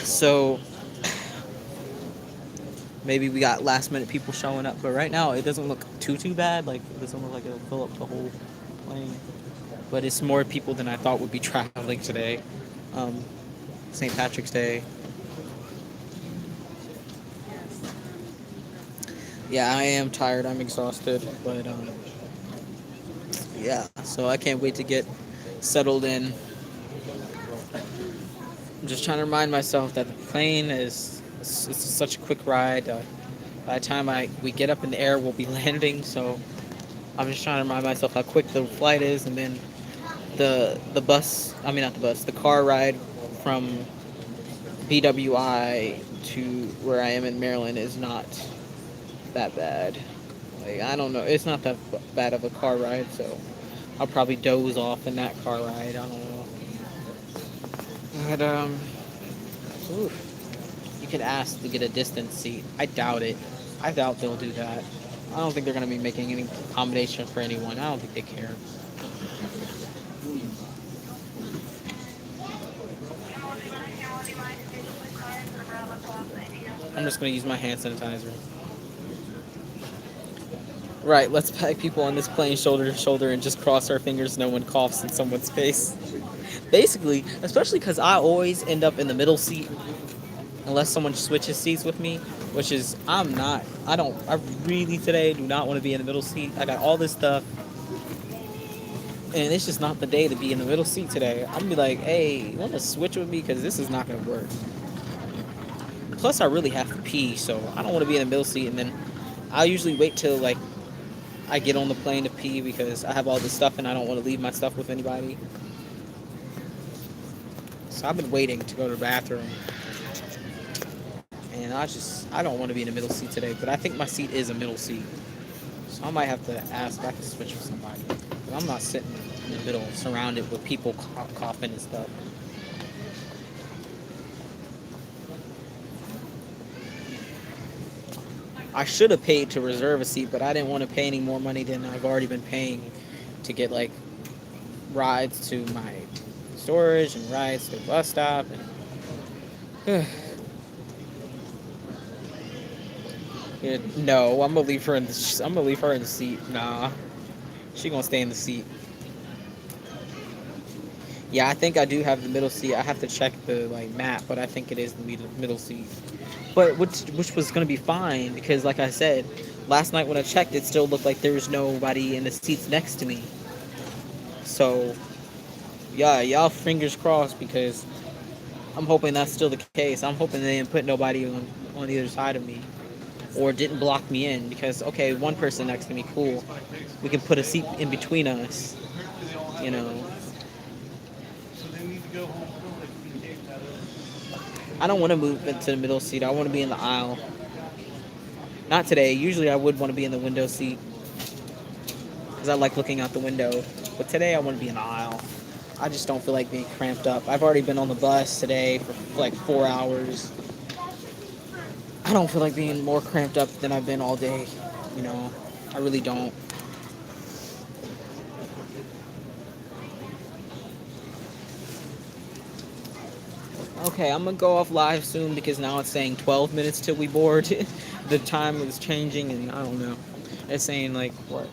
So maybe we got last minute people showing up, but right now it doesn't look too bad. Like, it doesn't look like it'll fill up the whole plane, but it's more people than I thought would be traveling today. St. Patrick's Day. Yeah, I am tired. I'm exhausted, but yeah. So I can't wait to get settled in. I'm just trying to remind myself that the plane is it's such a quick ride. By the time we get up in the air, we'll be landing. So I'm just trying to remind myself how quick the flight is, and then the bus. I mean, not the bus. The car ride from BWI to where I am in Maryland is not that bad. Like, I don't know. It's not that bad of a car ride, so I'll probably doze off in that car ride. I don't know. But oof. You could ask to get a distance seat. I doubt it. I doubt they'll do that. I don't think they're gonna be making any accommodation for anyone. I don't think they care. I'm just gonna use my hand sanitizer. Right, let's pack people on this plane shoulder to shoulder and just cross our fingers no one coughs in someone's face. Basically, especially because I always end up in the middle seat unless someone switches seats with me, which is, I really today do not want to be in the middle seat. I got all this stuff, and it's just not the day to be in the middle seat today. I'm gonna be like, hey, you want to switch with me? Because this is not gonna work. Plus, I really have to pee, so I don't want to be in the middle seat, and then I'll usually wait till, like, I get on the plane to pee because I have all this stuff and I don't want to leave my stuff with anybody. So I've been waiting to go to the bathroom. And I don't want to be in the middle seat today, but I think my seat is a middle seat. So I might have to ask if I can switch with somebody. But I'm not sitting in the middle surrounded with people coughing and stuff. I should have paid to reserve a seat, but I didn't want to pay any more money than I've already been paying to get, like, rides to my storage and rides to the bus stop. And yeah, no, I'm gonna leave her in the seat. Nah, she gonna stay in the seat. Yeah, I think I do have the middle seat. I have to check the, like, map, but I think it is the middle seat. But which was gonna be fine because, like I said, last night when I checked, it still looked like there was nobody in the seats next to me. So, yeah, y'all fingers crossed because I'm hoping that's still the case. I'm hoping they didn't put nobody on either side of me or didn't block me in because, okay, one person next to me, cool. We can put a seat in between us, you know. I don't want to move into the middle seat. I want to be in the aisle. Not today. Usually I would want to be in the window seat because I like looking out the window. But today I want to be in the aisle. I just don't feel like being cramped up. I've already been on the bus today for like 4 hours. I don't feel like being more cramped up than I've been all day. You know, I really don't. Okay, I'm gonna go off live soon because now it's saying 12 minutes till we board. The time is changing and I don't know. It's saying like what?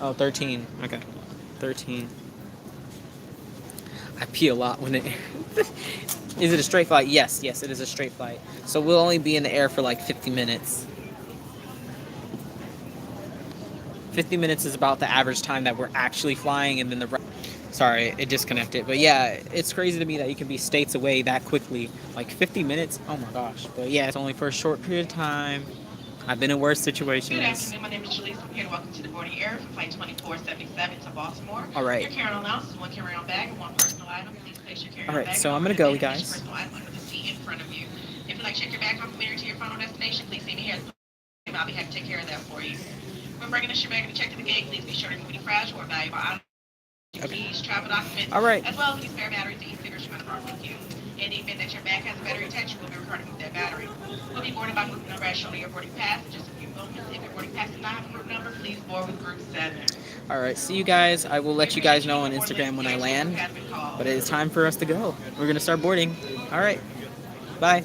Oh, 13. Okay. 13. I pee a lot when it... Is it a straight flight? Yes, it is a straight flight. So we'll only be in the air for like 50 minutes. 50 minutes is about the average time that we're actually flying, and then sorry, it disconnected. But yeah, it's crazy to me that you can be states away that quickly. Like 50 minutes? Oh my gosh. But yeah, it's only for a short period of time. I've been in worse situations. Good afternoon. My name is Shalise. I'm here to welcome to the boarding area for flight 2477 to Baltimore. All right. Your carry-on allowance is one carry-on bag and one personal item. Please place your carry-on All right, bag so I'm on gonna go, the guys. personal item under the seat in front of you. If you'd like to check your bag complimentary to your final destination, please see me here. I'll be happy to take care of that for you. When bringing this your bag to check to the gate, please be sure to remove any fragile or valuable items. Keys, travel documents, All right. as well as any spare batteries and e-cigarettes you might have brought with you. In the event that your bag has a battery attached, you will be required to remove that battery. We'll be boarding by group number as shown on your boarding pass in just a few moments. If your boarding pass does not have a group number, please board with group 7. All right, see you guys. I will let you guys know on Instagram when I land. But it is time for us to go. We're going to start boarding. All right. Bye.